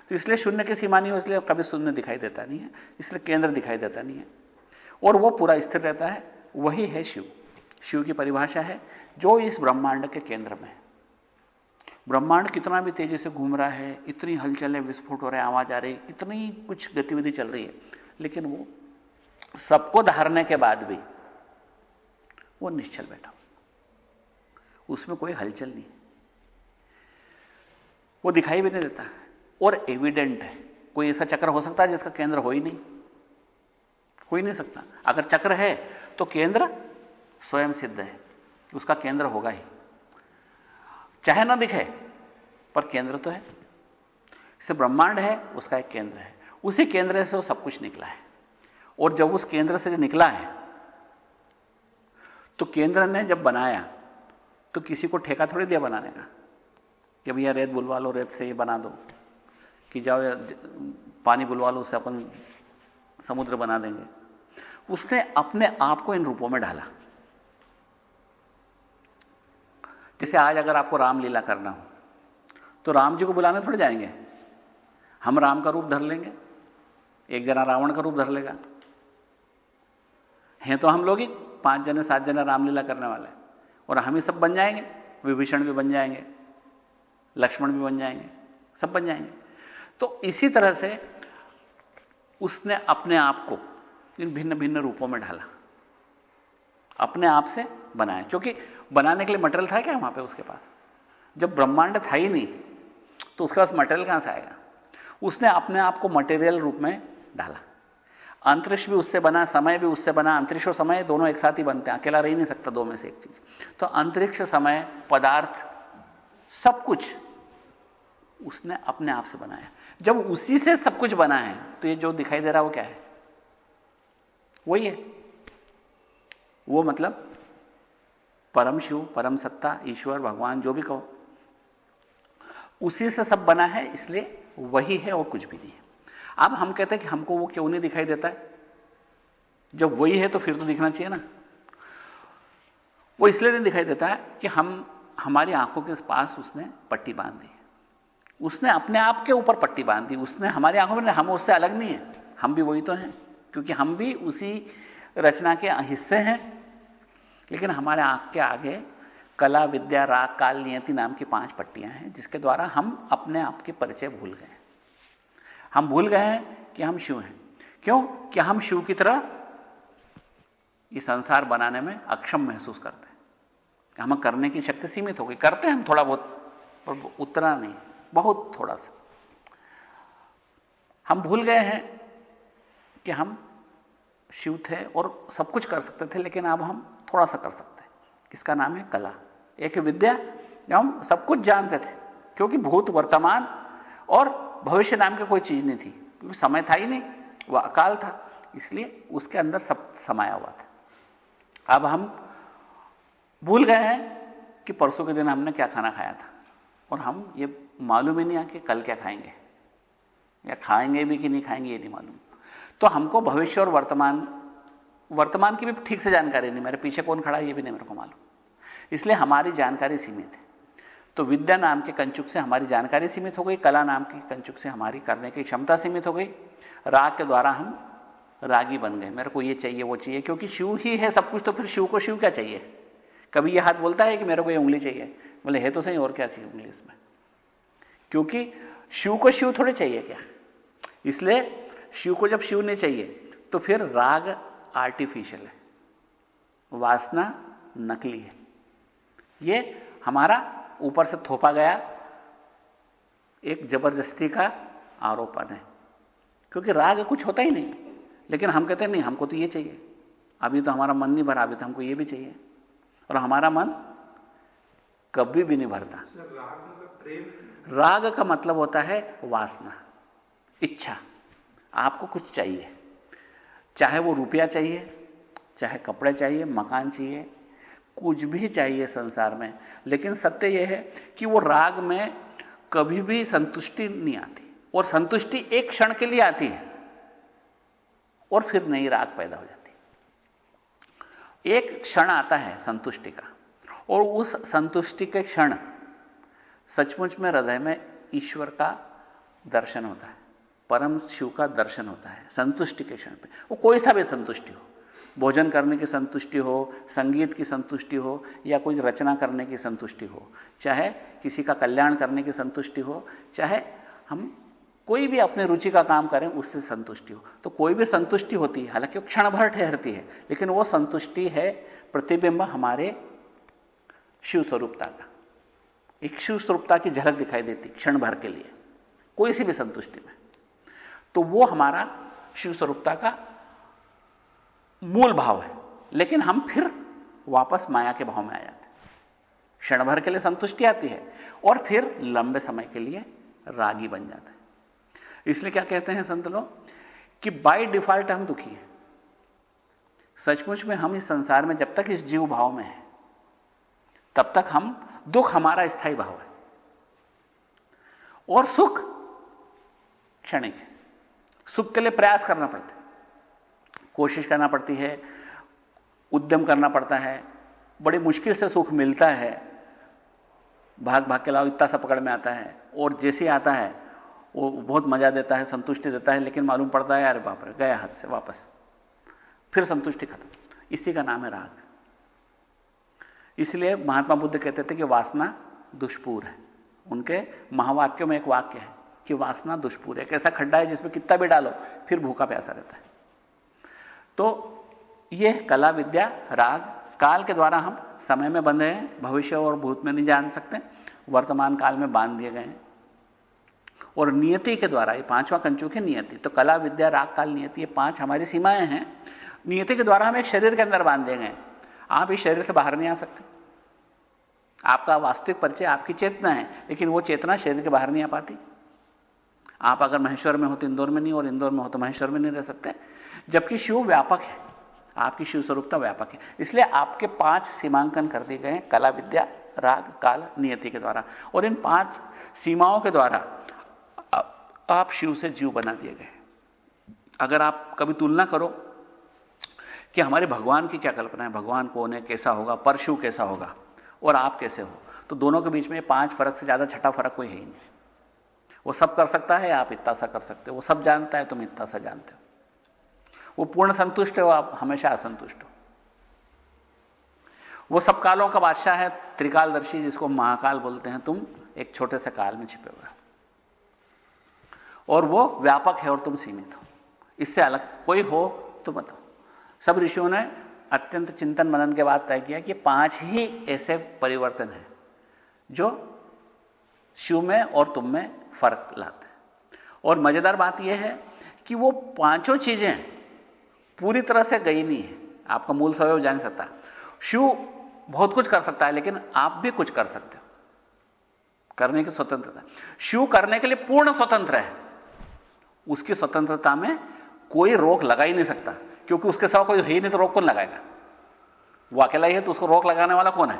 तो इसलिए शून्य की सीमा नहीं हो, इसलिए कभी शून्य दिखाई देता नहीं है, इसलिए केंद्र दिखाई देता नहीं है, और वो पूरा स्थिर रहता है। वही है शिव। शिव की परिभाषा है जो इस ब्रह्मांड के केंद्र में है, ब्रह्मांड कितना भी तेजी से घूम रहा है, इतनी हलचल है, विस्फोट हो रहे हैं, आवाज आ रही है, कितनी कुछ गतिविधि चल रही है, लेकिन वो सबको धारने के बाद भी वो निश्चल बैठा, उसमें कोई हलचल नहीं, वो दिखाई भी नहीं देता है और एविडेंट है। कोई ऐसा चक्र हो सकता है जिसका केंद्र हो ही नहीं सकता। अगर चक्र है तो केंद्र स्वयं सिद्ध है, उसका केंद्र होगा ही, चाहे ना दिखे पर केंद्र तो है। जैसे ब्रह्मांड है, उसका एक केंद्र है, उसी केंद्र से वो सब कुछ निकला है। और जब उस केंद्र से जो निकला है तो केंद्र ने जब बनाया तो किसी को ठेका थोड़ी दिया बनाने का कि भैया रेत बुलवा लो, रेत से ये बना दो, कि जाओ पानी बुलवा लो, उससे अपन समुद्र बना देंगे। उसने अपने आप को इन रूपों में डाला। जैसे आज अगर आपको रामलीला करना हो तो राम जी को बुलाने थोड़े जाएंगे, हम राम का रूप धर लेंगे, एक जना रावण का रूप धर लेगा, हैं तो हम लोग ही 5 जने 7 जने रामलीला करने वाले, और हम ही सब बन जाएंगे, विभीषण भी बन जाएंगे, लक्ष्मण भी बन जाएंगे, सब बन जाएंगे। तो इसी तरह से उसने अपने आप को इन भिन्न भिन्न रूपों में ढाला, अपने आप से बनाया, क्योंकि बनाने के लिए मटेरियल था क्या वहां पे उसके पास? जब ब्रह्मांड था ही नहीं तो उसके पास मटेरियल कहां से आएगा? उसने अपने आप को मटेरियल रूप में डाला। अंतरिक्ष भी उससे बना, समय भी उससे बना। अंतरिक्ष और समय दोनों एक साथ ही बनते हैं, अकेला रह ही नहीं सकता दो में से एक चीज। तो अंतरिक्ष, समय, पदार्थ, सब कुछ उसने अपने आप से बनाया। जब उसी से सब कुछ बना है तो ये जो दिखाई दे रहा है वो क्या है? वही है। वो मतलब परम शिव, परम सत्ता, ईश्वर, भगवान, जो भी कहो, उसी से सब बना है, इसलिए वही है और कुछ भी नहीं है। अब हम कहते हैं कि हमको वो क्यों नहीं दिखाई देता है? जब वही है तो फिर तो दिखना चाहिए ना। वो इसलिए नहीं दिखाई देता है कि हमारी आंखों के पास उसने पट्टी बांध दी, उसने अपने आप के ऊपर पट्टी बांध दी, उसने हमारी आंखों में, हम उससे अलग नहीं है, हम भी वही तो हैं, क्योंकि हम भी उसी रचना के हिस्से हैं। लेकिन हमारे आंख के आगे कला, विद्या, राग, काल, नियति नाम की 5 पट्टियां हैं, जिसके द्वारा हम अपने आप के परिचय भूल गए। हम भूल गए हैं कि हम शिव हैं। क्यों? कि हम शिव की तरह ये संसार बनाने में अक्षम महसूस करते हैं। हम करने की शक्ति सीमित हो गई, करते हैं हम थोड़ा बहुत, पर उतना नहीं, बहुत थोड़ा सा। हम भूल गए हैं कि हम शिव थे और सब कुछ कर सकते थे, लेकिन अब हम थोड़ा सा कर सकते हैं। इसका नाम है कला। एक है विद्या, जो हम सब कुछ जानते थे, क्योंकि भूत, वर्तमान और भविष्य नाम की कोई चीज नहीं थी, क्योंकि समय था ही नहीं, वह अकाल था, इसलिए उसके अंदर सब समाया हुआ था। अब हम भूल गए हैं कि परसों के दिन हमने क्या खाना खाया था, और हम ये मालूम ही नहीं है कि कल क्या खाएंगे, या खाएंगे भी कि नहीं खाएंगे ये नहीं मालूम। तो हमको भविष्य और वर्तमान की भी ठीक से जानकारी नहीं, मेरे पीछे कौन खड़ा है ये भी नहीं मेरे को मालूम, इसलिए हमारी जानकारी सीमित है। तो विद्या नाम के कंचुक से हमारी जानकारी सीमित हो गई, कला नाम की कंचुक से हमारी करने की क्षमता सीमित हो गई, राग के द्वारा हम रागी बन गए, मेरे को ये चाहिए वो चाहिए, क्योंकि शिव ही है सब कुछ, तो फिर शिव को शिव क्या चाहिए? कभी ये हाथ बोलता है कि मेरे को ये उंगली चाहिए, बोले है तो सही, और क्या चाहिए उंगली इसमें? क्योंकि शिव को शिव थोड़े चाहिए क्या? इसलिए शिव को जब शिव नहीं चाहिए तो फिर राग आर्टिफिशियल है, वासना नकली है, ये हमारा ऊपर से थोपा गया एक जबरदस्ती का आरोपण है। क्योंकि राग कुछ होता ही नहीं, लेकिन हम कहते हैं नहीं हमको तो ये चाहिए, अभी तो हमारा मन नहीं भरा, अभी तो हमको ये भी चाहिए, और हमारा मन कभी भी नहीं भरता। राग का मतलब होता है वासना, इच्छा। आपको कुछ चाहिए, चाहे वो रुपया चाहिए, चाहे कपड़े चाहिए, मकान चाहिए, कुछ भी चाहिए संसार में, लेकिन सत्य यह है कि वो राग में कभी भी संतुष्टि नहीं आती, और संतुष्टि एक क्षण के लिए आती है और फिर नई राग पैदा हो जाती है। एक क्षण आता है संतुष्टि का, और उस संतुष्टि के क्षण सचमुच में हृदय में ईश्वर का दर्शन होता है, परम शिव का दर्शन होता है संतुष्टि के क्षण पे। वो कोई सा भी संतुष्टि हो, भोजन करने की संतुष्टि हो, संगीत की संतुष्टि हो, या कोई रचना करने की संतुष्टि हो, चाहे किसी का कल्याण करने की संतुष्टि हो, चाहे हम कोई भी अपने रुचि का काम करें उससे संतुष्टि हो, तो कोई भी संतुष्टि होती है, हालांकि वो क्षण भर ठहरती है, लेकिन वो संतुष्टि है प्रतिबिंब हमारे शिव स्वरूपता का। एक शिव स्वरूपता की झलक दिखाई देती क्षण भर के लिए कोई सी भी संतुष्टि में, तो वो हमारा शिव स्वरूपता का मूल भाव है। लेकिन हम फिर वापस माया के भाव में आ जाते हैं, क्षण भर के लिए संतुष्टि आती है और फिर लंबे समय के लिए रागी बन जाते हैं। इसलिए क्या कहते हैं संत लोग कि बाय डिफॉल्ट हम दुखी हैं। सचमुच में हम इस संसार में जब तक इस जीव भाव में हैं तब तक हम दुख हमारा स्थायी भाव है और सुख क्षणिक है। सुख के लिए प्रयास करना पड़ता है, कोशिश करना पड़ती है, उद्यम करना पड़ता है, बड़ी मुश्किल से सुख मिलता है, भाग भाग के लाओ इतना सा पकड़ में आता है, और जैसे आता है वो बहुत मजा देता है, संतुष्टि देता है, लेकिन मालूम पड़ता है यार बाप रे गया हाथ से, वापस फिर संतुष्टि खत्म। इसी का नाम है राग। इसलिए महात्मा बुद्ध कहते थे कि वासना दुष्पूर है। उनके महावाक्यों में एक वाक्य है कि वासना दुष्पूर है, एक ऐसा खड्डा है जिसमें कितना भी डालो फिर भूखा प्यासा रहता है। तो यह कला विद्या राग काल के द्वारा हम समय में बंधे हैं, भविष्य और भूत में नहीं जान सकते, वर्तमान काल में बांध दिए गए हैं। और नियति के द्वारा, ये पांचवा कंचुक है नियति, तो कला विद्या राग काल नियति, ये पांच हमारी सीमाएं हैं। नियति के द्वारा हम एक शरीर के अंदर बांध दिए गए। आप इस शरीर से बाहर नहीं आ सकते। आपका वास्तविक परिचय आपकी चेतना है, लेकिन वो चेतना शरीर के बाहर नहीं आ पाती। आप अगर महेश्वर में हो तो इंदौर में नहीं, और इंदौर में हो तो महेश्वर में नहीं रह सकते। जबकि शिव व्यापक है, आपकी शिव स्वरूपता व्यापक है। इसलिए आपके 5 सीमांकन कर दिए गए कला विद्या राग काल नियति के द्वारा, और इन 5 सीमाओं के द्वारा आप शिव से जीव बना दिए गए। अगर आप कभी तुलना करो कि हमारे भगवान की क्या कल्पना है, भगवान कौन है, कैसा होगा, परशु कैसा होगा, और आप कैसे हो, तो दोनों के बीच में 5 फर्क से ज्यादा छठा फर्क कोई है ही नहीं। वो सब कर सकता है, आप इतना सा कर सकते हो। वो सब जानता है, तुम इतना सा जानते हो। वो पूर्ण संतुष्ट हो, आप हमेशा असंतुष्ट हो। वो सब कालों का बादशाह है, त्रिकालदर्शी, जिसको महाकाल बोलते हैं। तुम एक छोटे से काल में छिपे हुए हो, और वो व्यापक है और तुम सीमित हो। इससे अलग कोई हो तो बताओ। सब ऋषियों ने अत्यंत चिंतन मनन के बाद तय किया कि 5 ही ऐसे परिवर्तन हैं जो शिव में और तुम में फर्क लाते हैं। और मजेदार बात यह है कि वो 5 चीजें पूरी तरह से गई नहीं है। आपका मूल स्वभाव जान सकता। शिव बहुत कुछ कर सकता है, लेकिन आप भी कुछ कर सकते हो, करने की स्वतंत्रता। शिव करने के लिए पूर्ण स्वतंत्र है, उसकी स्वतंत्रता में कोई रोक लगा ही नहीं सकता, क्योंकि उसके सिवा कोई है ही नहीं, तो रोक कौन लगाएगा? वो अकेला ही है, तो उसको रोक लगाने वाला कौन है?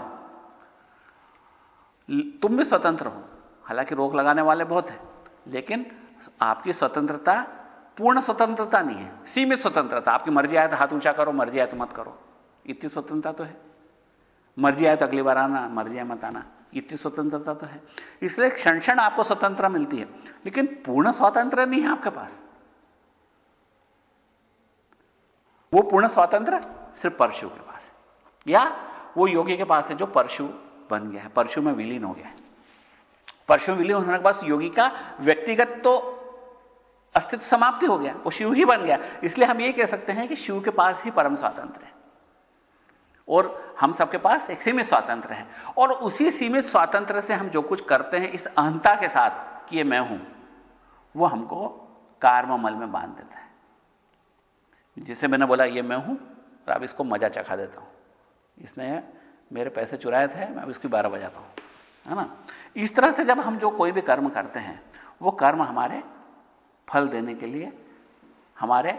तुम भी स्वतंत्र हो, हालांकि रोक लगाने वाले बहुत हैं, लेकिन आपकी स्वतंत्रता पूर्ण स्वतंत्रता नहीं है, सीमित स्वतंत्रता। आपकी मर्जी आए तो हाथ ऊंचा करो, मर्जी आए तो मत करो, इतनी स्वतंत्रता तो है। मर्जी आए तो अगली बार आना, मर्जी आए मत आना, इतनी स्वतंत्रता तो है। इसलिए क्षण क्षण आपको स्वतंत्रता मिलती है, लेकिन पूर्ण स्वतंत्र नहीं है आपके पास। वो पूर्ण स्वतंत्र सिर्फ परशु के पास है, या वो योगी के पास है जो परशु बन गया है, परशु में विलीन हो गया है। परशु में विलीन होने के बाद योगी का व्यक्तिगत तो अस्तित्व समाप्ति हो गया, वो शिव ही बन गया। इसलिए हम ये कह सकते हैं कि शिव के पास ही परम स्वातंत्र है, और हम सबके पास एक सीमित स्वातंत्र है। और उसी सीमित स्वातंत्र से हम जो कुछ करते हैं इस अहंता के साथ कि ये मैं हूं, वो हमको कार्ममल में बांध देता है। जिसे मैंने बोला ये मैं हूं, और अब इसको मजा चखा देता हूं, इसने मेरे पैसे चुराए थे, मैं अब इसकी 12 बजाता हूं, है ना। इस तरह से जब हम जो कोई भी कर्म करते हैं, वो कर्म हमारे फल देने के लिए हमारे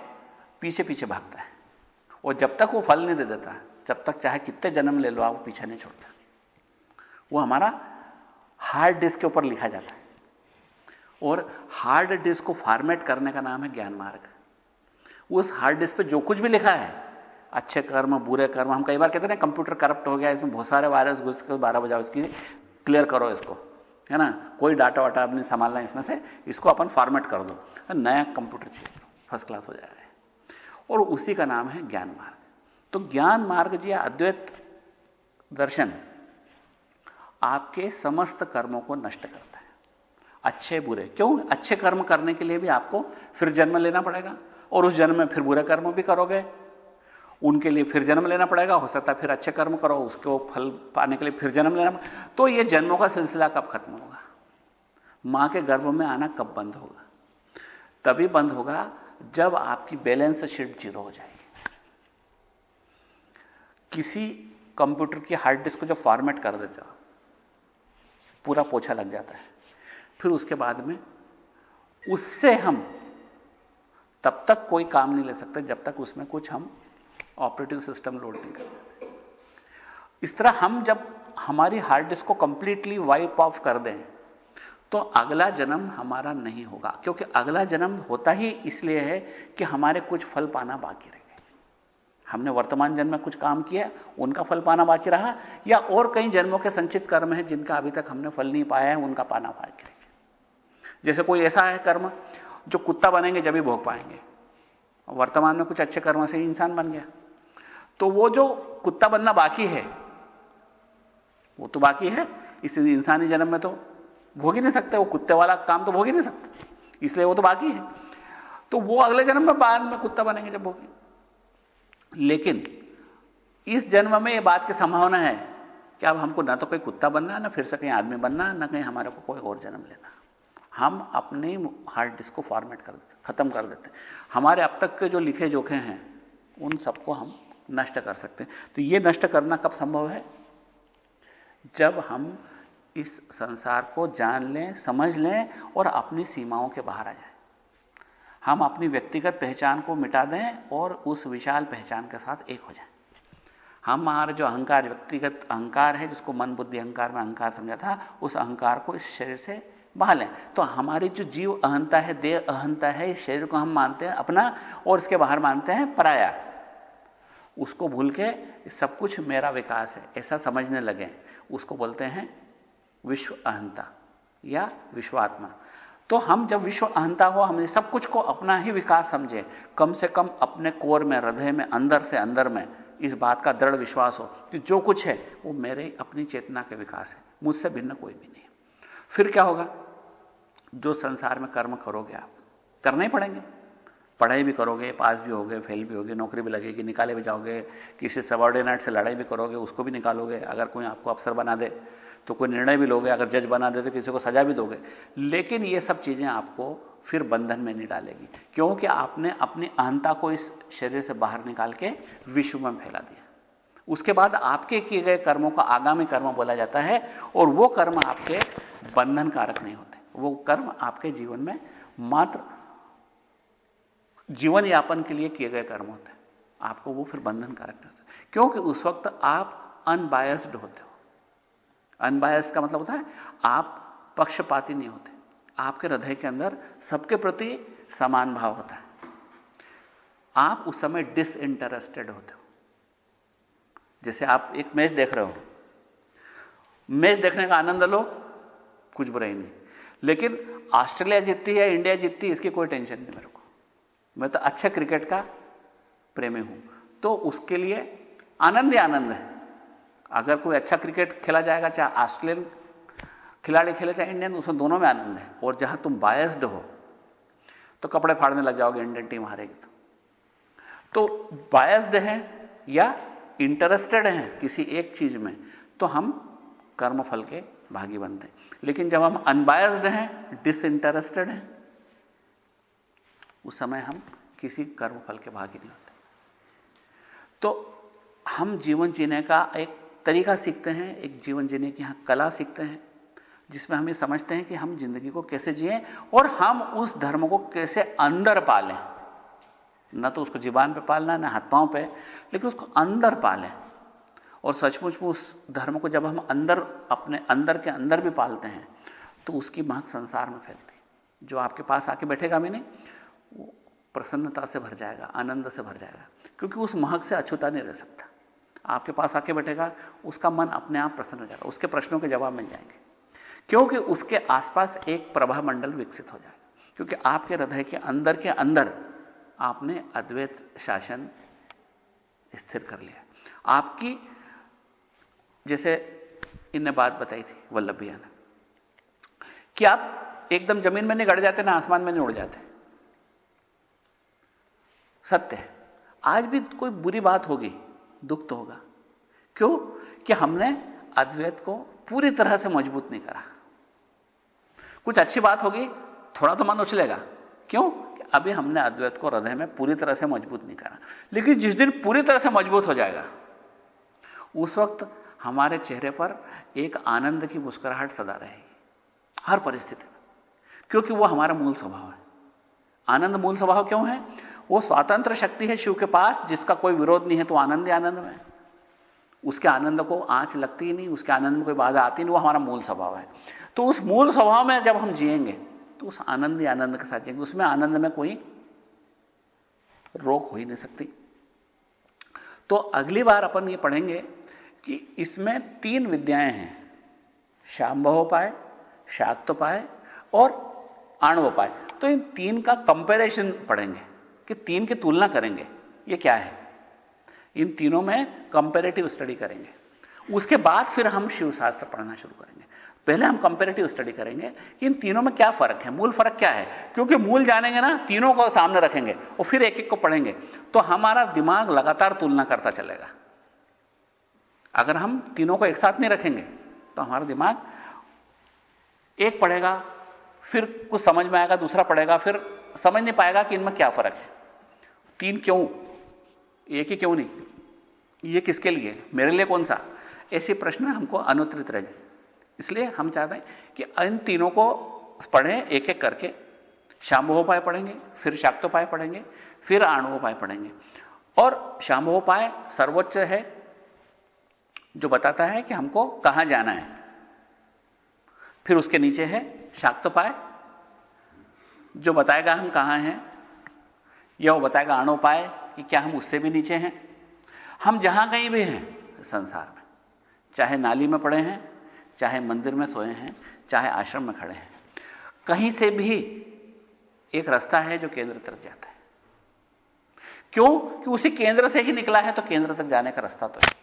पीछे पीछे भागता है, और जब तक वो फल नहीं दे देता, जब तक चाहे कितने जन्म ले लो आप, वो पीछे नहीं छोड़ता। वो हमारा हार्ड डिस्क के ऊपर लिखा जाता है, और हार्ड डिस्क को फॉर्मेट करने का नाम है ज्ञान मार्ग। उस हार्ड डिस्क पे जो कुछ भी लिखा है, अच्छे कर्म बुरे कर्म, हम कई बार कहते हैं कंप्यूटर करप्ट हो गया, इसमें बहुत सारे वायरस घुस के 12 बजाओ, इसकी क्लियर करो इसको, है ना, कोई डाटा वाटा अब नहीं संभालना इसमें से, इसको अपन फॉर्मेट कर दो, नया कंप्यूटर चाहिए, फर्स्ट क्लास हो जाएगा। और उसी का नाम है ज्ञान मार्ग। तो ज्ञान मार्ग या अद्वैत दर्शन आपके समस्त कर्मों को नष्ट करता है, अच्छे बुरे। क्यों? अच्छे कर्म करने के लिए भी आपको फिर जन्म लेना पड़ेगा, और उस जन्म में फिर बुरे कर्म भी करोगे, उनके लिए फिर जन्म लेना पड़ेगा। हो सकता है फिर अच्छे कर्म करो, उसको फल पाने के लिए फिर जन्म लेना पड़ेगा। तो यह जन्मों का सिलसिला कब खत्म होगा? मां के गर्भ में आना कब बंद होगा? तभी बंद होगा जब आपकी बैलेंस शीट जीरो हो जाएगी। किसी कंप्यूटर की हार्ड डिस्क को जब फॉर्मेट कर देते हो, पूरा पोछा लग जाता है, फिर उसके बाद में उससे हम तब तक कोई काम नहीं ले सकते जब तक उसमें कुछ हम ऑपरेटिव सिस्टम लोड नहीं कर देते। इस तरह हम जब हमारी हार्ड डिस्क को कंप्लीटली वाइप ऑफ कर दें तो अगला जन्म हमारा नहीं होगा, क्योंकि अगला जन्म होता ही इसलिए है कि हमारे कुछ फल पाना बाकी रह गए। हमने वर्तमान जन्म में कुछ काम किया, उनका फल पाना बाकी रहा, या और कई जन्मों के संचित कर्म हैं जिनका अभी तक हमने फल नहीं पाया है, उनका पाना बाकी रह गया। जैसे कोई ऐसा है कर्म जो कुत्ता बनेंगे जब भी भोग पाएंगे, वर्तमान में कुछ अच्छे कर्म से ही इंसान बन गया, तो वो जो कुत्ता बनना बाकी है वो तो बाकी है, इसलिए इंसानी जन्म में तो भोग ही नहीं सकते, वो कुत्ते वाला काम तो भोग ही नहीं सकते, इसलिए वो तो बाकी है। तो वो अगले जन्म में बाद में कुत्ता बनेंगे जब भोगे। लेकिन इस जन्म में यह बात की संभावना है कि अब हमको ना तो कोई कुत्ता बनना है, ना फिर से कहीं आदमी बनना है, ना कहीं हमारे को कोई और जन्म लेना। हम अपने हार्ड डिस्क को फॉर्मेट कर देते, खत्म कर देते। हमारे अब तक के जो लिखे जोखे हैं उन सबको हम नष्ट कर सकते हैं। तो यह नष्ट करना कब संभव है? जब हम इस संसार को जान लें, समझ लें और अपनी सीमाओं के बाहर आ जाएं। हम अपनी व्यक्तिगत पहचान को मिटा दें और उस विशाल पहचान के साथ एक हो जाएं। हमारा जो अहंकार, व्यक्तिगत अहंकार है, जिसको मन बुद्धि अहंकार में अहंकार समझा था, उस अहंकार को इस शरीर से बहा लें। तो हमारी जो जीव अहंता है, देह अहंता है, इस शरीर को हम मानते हैं अपना और इसके बाहर मानते हैं पराया, उसको भूल के सब कुछ मेरा विकास है ऐसा समझने लगे, उसको बोलते हैं विश्व अहंता या विश्वात्मा। तो हम जब विश्व अहंता हो, हमने सब कुछ को अपना ही विकास समझे, कम से कम अपने कोर में, हृदय में, अंदर से अंदर में इस बात का दृढ़ विश्वास हो कि जो कुछ है वो मेरे अपनी चेतना के विकास है, मुझसे भिन्न कोई भी नहीं। फिर क्या होगा? जो संसार में कर्म करोगे आप, करने ही पड़ेंगे। पढ़ाई भी करोगे, पास भी होगे, फेल भी होगे, नौकरी भी लगेगी, निकाले भी जाओगे, किसी सबॉर्डिनेट से लड़ाई भी करोगे, उसको भी निकालोगे, अगर कोई आपको अफसर बना दे तो कोई निर्णय भी लोगे, अगर जज बना दे तो किसी को सजा भी दोगे। लेकिन ये सब चीजें आपको फिर बंधन में नहीं डालेगी, क्योंकि आपने अपनी अहंता को इस शरीर से बाहर निकाल के विश्व में फैला दिया। उसके बाद आपके किए गए कर्मों का आगामी कर्म बोला जाता है, और वो कर्म आपके बंधन कारक नहीं होते। वो कर्म आपके जीवन में मात्र जीवन यापन के लिए किए गए कर्म होते हैं, आपको वो फिर बंधन कारक नहीं होते, क्योंकि उस वक्त आप अनबायस्ड होते हो। अनबायस्ड का मतलब होता है आप पक्षपाती नहीं होते, आपके हृदय के अंदर सबके प्रति समान भाव होता है, आप उस समय डिसइंटरेस्टेड होते हो। जैसे आप एक मैच देख रहे हो, मैच देखने का आनंद लो, कुछ बुरा ही नहीं, लेकिन ऑस्ट्रेलिया जीतती है, इंडिया जीतती है, इसकी कोई टेंशन नहीं मेरे को, मैं तो अच्छा क्रिकेट का प्रेमी हूं, तो उसके लिए आनंद ही आनंद है। अगर कोई अच्छा क्रिकेट खेला जाएगा, चाहे ऑस्ट्रेलियन खिलाड़ी खेले चाहे इंडियन, उसमें दोनों में आनंद है। और जहां तुम बायस्ड हो तो कपड़े फाड़ने लग जाओगे इंडियन टीम हारेगी तो बायस्ड है या इंटरेस्टेड हैं किसी एक चीज में, तो हम कर्मफल के भागी बनते हैं। लेकिन जब हम अनबायस्ड हैं, डिसइंटरेस्टेड हैं, उस समय हम किसी कर्मफल के भागी नहीं होते। तो हम जीवन जीने का एक तरीका सीखते हैं, एक जीवन जीने की यहां कला सीखते हैं, जिसमें हम ये समझते हैं कि हम जिंदगी को कैसे जिएं और हम उस धर्म को कैसे अंदर पालें। ना तो उसको जीवान पे पालना, ना हाथ पांव पे, लेकिन उसको अंदर पालें। और सचमुच में उस धर्म को जब हम अंदर, अपने अंदर के अंदर भी पालते हैं, तो उसकी महक संसार में फैलती है। जो आपके पास आके बैठेगा भी नहीं, वो प्रसन्नता से भर जाएगा, आनंद से भर जाएगा, क्योंकि उस महक से अछूता नहीं रह सकता। आपके पास आके बैठेगा, उसका मन अपने आप प्रसन्न हो जाएगा, उसके प्रश्नों के जवाब मिल जाएंगे, क्योंकि उसके आसपास एक प्रभा मंडल विकसित हो जाएगा, क्योंकि आपके हृदय के अंदर आपने अद्वैत शासन स्थिर कर लिया। आपकी जैसे इनने बात बताई थी वल्लभ भैया ने कि आप एकदम जमीन में नहीं गड़ जाते ना आसमान में नहीं उड़ जाते। सत्य है। आज भी कोई बुरी बात होगी, दुख तो होगा। क्यों? कि हमने अद्वैत को पूरी तरह से मजबूत नहीं करा। कुछ अच्छी बात होगी, थोड़ा तो मन उछलेगा। क्यों? कि अभी हमने अद्वैत को हृदय में पूरी तरह से मजबूत नहीं करा। लेकिन जिस दिन पूरी तरह से मजबूत हो जाएगा, उस वक्त हमारे चेहरे पर एक आनंद की मुस्कुराहट सदा रहेगी, हर परिस्थिति में। क्योंकि वो हमारा मूल स्वभाव है। आनंद मूल स्वभाव क्यों है? वो स्वतंत्र शक्ति है शिव के पास, जिसका कोई विरोध नहीं है, तो आनंद ही आनंद में। उसके आनंद को आंच लगती ही नहीं, उसके आनंद में कोई बाधा आती नहीं, वो हमारा मूल स्वभाव है। तो उस मूल स्वभाव में जब हम जिएंगे तो उस आनंद ही आनंद के साथ जिएंगे। उसमें आनंद में कोई रोक हो ही नहीं सकती। तो अगली बार अपन ये पढ़ेंगे कि इसमें 3 विद्याएं हैं, शांभवोपाय, शाक्तोपाय और आणवोपाय। तो इन 3 का कंपैरिजन पढ़ेंगे कि 3 की तुलना करेंगे, ये क्या है। इन तीनों में कंपैरेटिव स्टडी करेंगे। उसके बाद फिर हम शिवशास्त्र पढ़ना शुरू करेंगे। पहले हम कंपैरेटिव स्टडी करेंगे कि इन तीनों में क्या फर्क है, मूल फर्क क्या है। क्योंकि मूल जानेंगे ना, तीनों को सामने रखेंगे और फिर एक एक को पढ़ेंगे, तो हमारा दिमाग लगातार तुलना करता चलेगा। अगर हम तीनों को एक साथ नहीं रखेंगे तो हमारा दिमाग एक पढ़ेगा, फिर कुछ समझ में आएगा, दूसरा पढ़ेगा, फिर समझ नहीं पाएगा कि इनमें क्या फर्क है। 3 क्यों, एक ही क्यों नहीं, ये किसके लिए, मेरे लिए कौन सा, ऐसे प्रश्न हमको अनुत्तरित रहेंगे। इसलिए हम चाहते हैं कि इन तीनों को पढ़ें एक एक करके। शांभवोपाय पढ़ेंगे, फिर शाक्तोपाय पढ़ेंगे, फिर आणवोपाय पढ़ेंगे। और शांभवोपाय सर्वोच्च है, जो बताता है कि हमको कहां जाना है। फिर उसके नीचे है शाक्तोपाय, जो बताएगा हम कहां हैं, या वो बताएगा आणवोपाय कि क्या हम उससे भी नीचे हैं। हम जहां कहीं भी हैं संसार में, चाहे नाली में पड़े हैं, चाहे मंदिर में सोए हैं, चाहे आश्रम में खड़े हैं, कहीं से भी एक रास्ता है जो केंद्र तक जाता है। क्यों? कि उसी केंद्र से ही निकला है, तो केंद्र तक जाने का रास्ता तो है।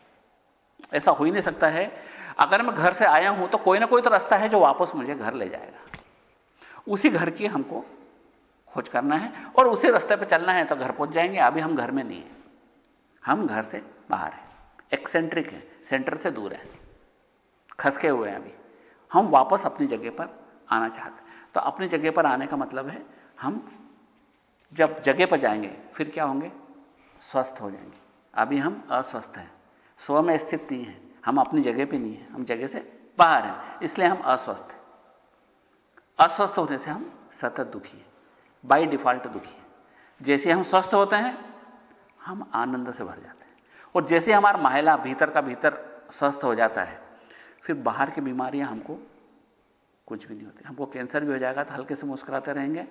ऐसा हो ही नहीं सकता है अगर मैं घर से आया हूं तो कोई ना कोई तो रास्ता है जो वापस मुझे घर ले जाएगा। उसी घर की हमको खोज करना है और उसी रास्ते पे चलना है तो घर पहुंच जाएंगे। अभी हम घर में नहीं है, हम घर से बाहर हैं, एक्सेंट्रिक हैं, सेंटर से दूर हैं, खसके हुए हैं। अभी हम वापस अपनी जगह पर आना चाहते हैं। तो अपनी जगह पर आने का मतलब है हम जब जगह पर जाएंगे फिर क्या होंगे, स्वस्थ हो जाएंगे। अभी हम अस्वस्थ हैं, स्व में स्थित नहीं है, हम अपनी जगह पे नहीं है, हम जगह से बाहर हैं, इसलिए हम अस्वस्थ हैं। अस्वस्थ होने से हम सतत दुखी हैं, बाय डिफॉल्ट दुखी हैं। जैसे हम स्वस्थ होते हैं हम आनंद से भर जाते हैं, और जैसे हमारा महिला भीतर का भीतर स्वस्थ हो जाता है, फिर बाहर की बीमारियां हमको कुछ भी नहीं होती। हमको कैंसर भी हो जाएगा तो हल्के से मुस्कुराते रहेंगे,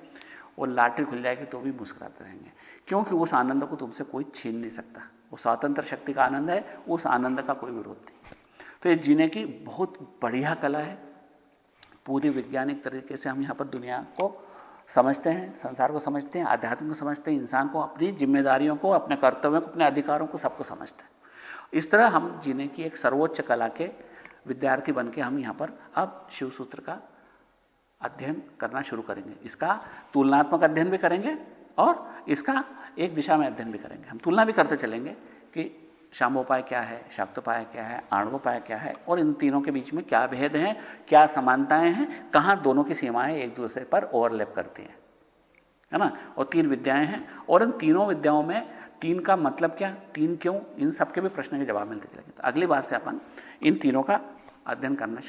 और लॉटरी खुल जाएगी तो भी मुस्कुराते रहेंगे, क्योंकि उस आनंद को तुमसे कोई छीन नहीं सकता। वो स्वतंत्र शक्ति का आनंद है, उस आनंद का कोई विरोध नहीं। तो ये जीने की बहुत बढ़िया कला है। पूरी वैज्ञानिक तरीके से हम यहां पर दुनिया को समझते हैं, संसार को समझते हैं, आध्यात्म को समझते हैं, इंसान को, अपनी जिम्मेदारियों को, अपने कर्तव्यों को, अपने अधिकारों को, सबको समझते हैं। इस तरह हम जीने की एक सर्वोच्च कला के विद्यार्थी बनके हम यहां पर अब शिव सूत्र का अध्ययन करना शुरू करेंगे। इसका तुलनात्मक अध्ययन भी करेंगे और इसका एक दिशा में अध्ययन भी करेंगे। हम तुलना भी करते चलेंगे कि शांभवोपाय क्या है, शाक्तोपाय क्या है, आणवोपाय क्या है, और इन तीनों के बीच में क्या भेद हैं, क्या समानताएं हैं, कहां दोनों की सीमाएं एक दूसरे पर ओवरलैप करती हैं, है ना। और 3 विद्याएं हैं, और इन तीनों विद्याओं में 3 का मतलब क्या, 3 क्यों, इन सबके भी प्रश्न के जवाब मिलते चलेंगे। तो अगली बार से अपन इन तीनों का अध्ययन करना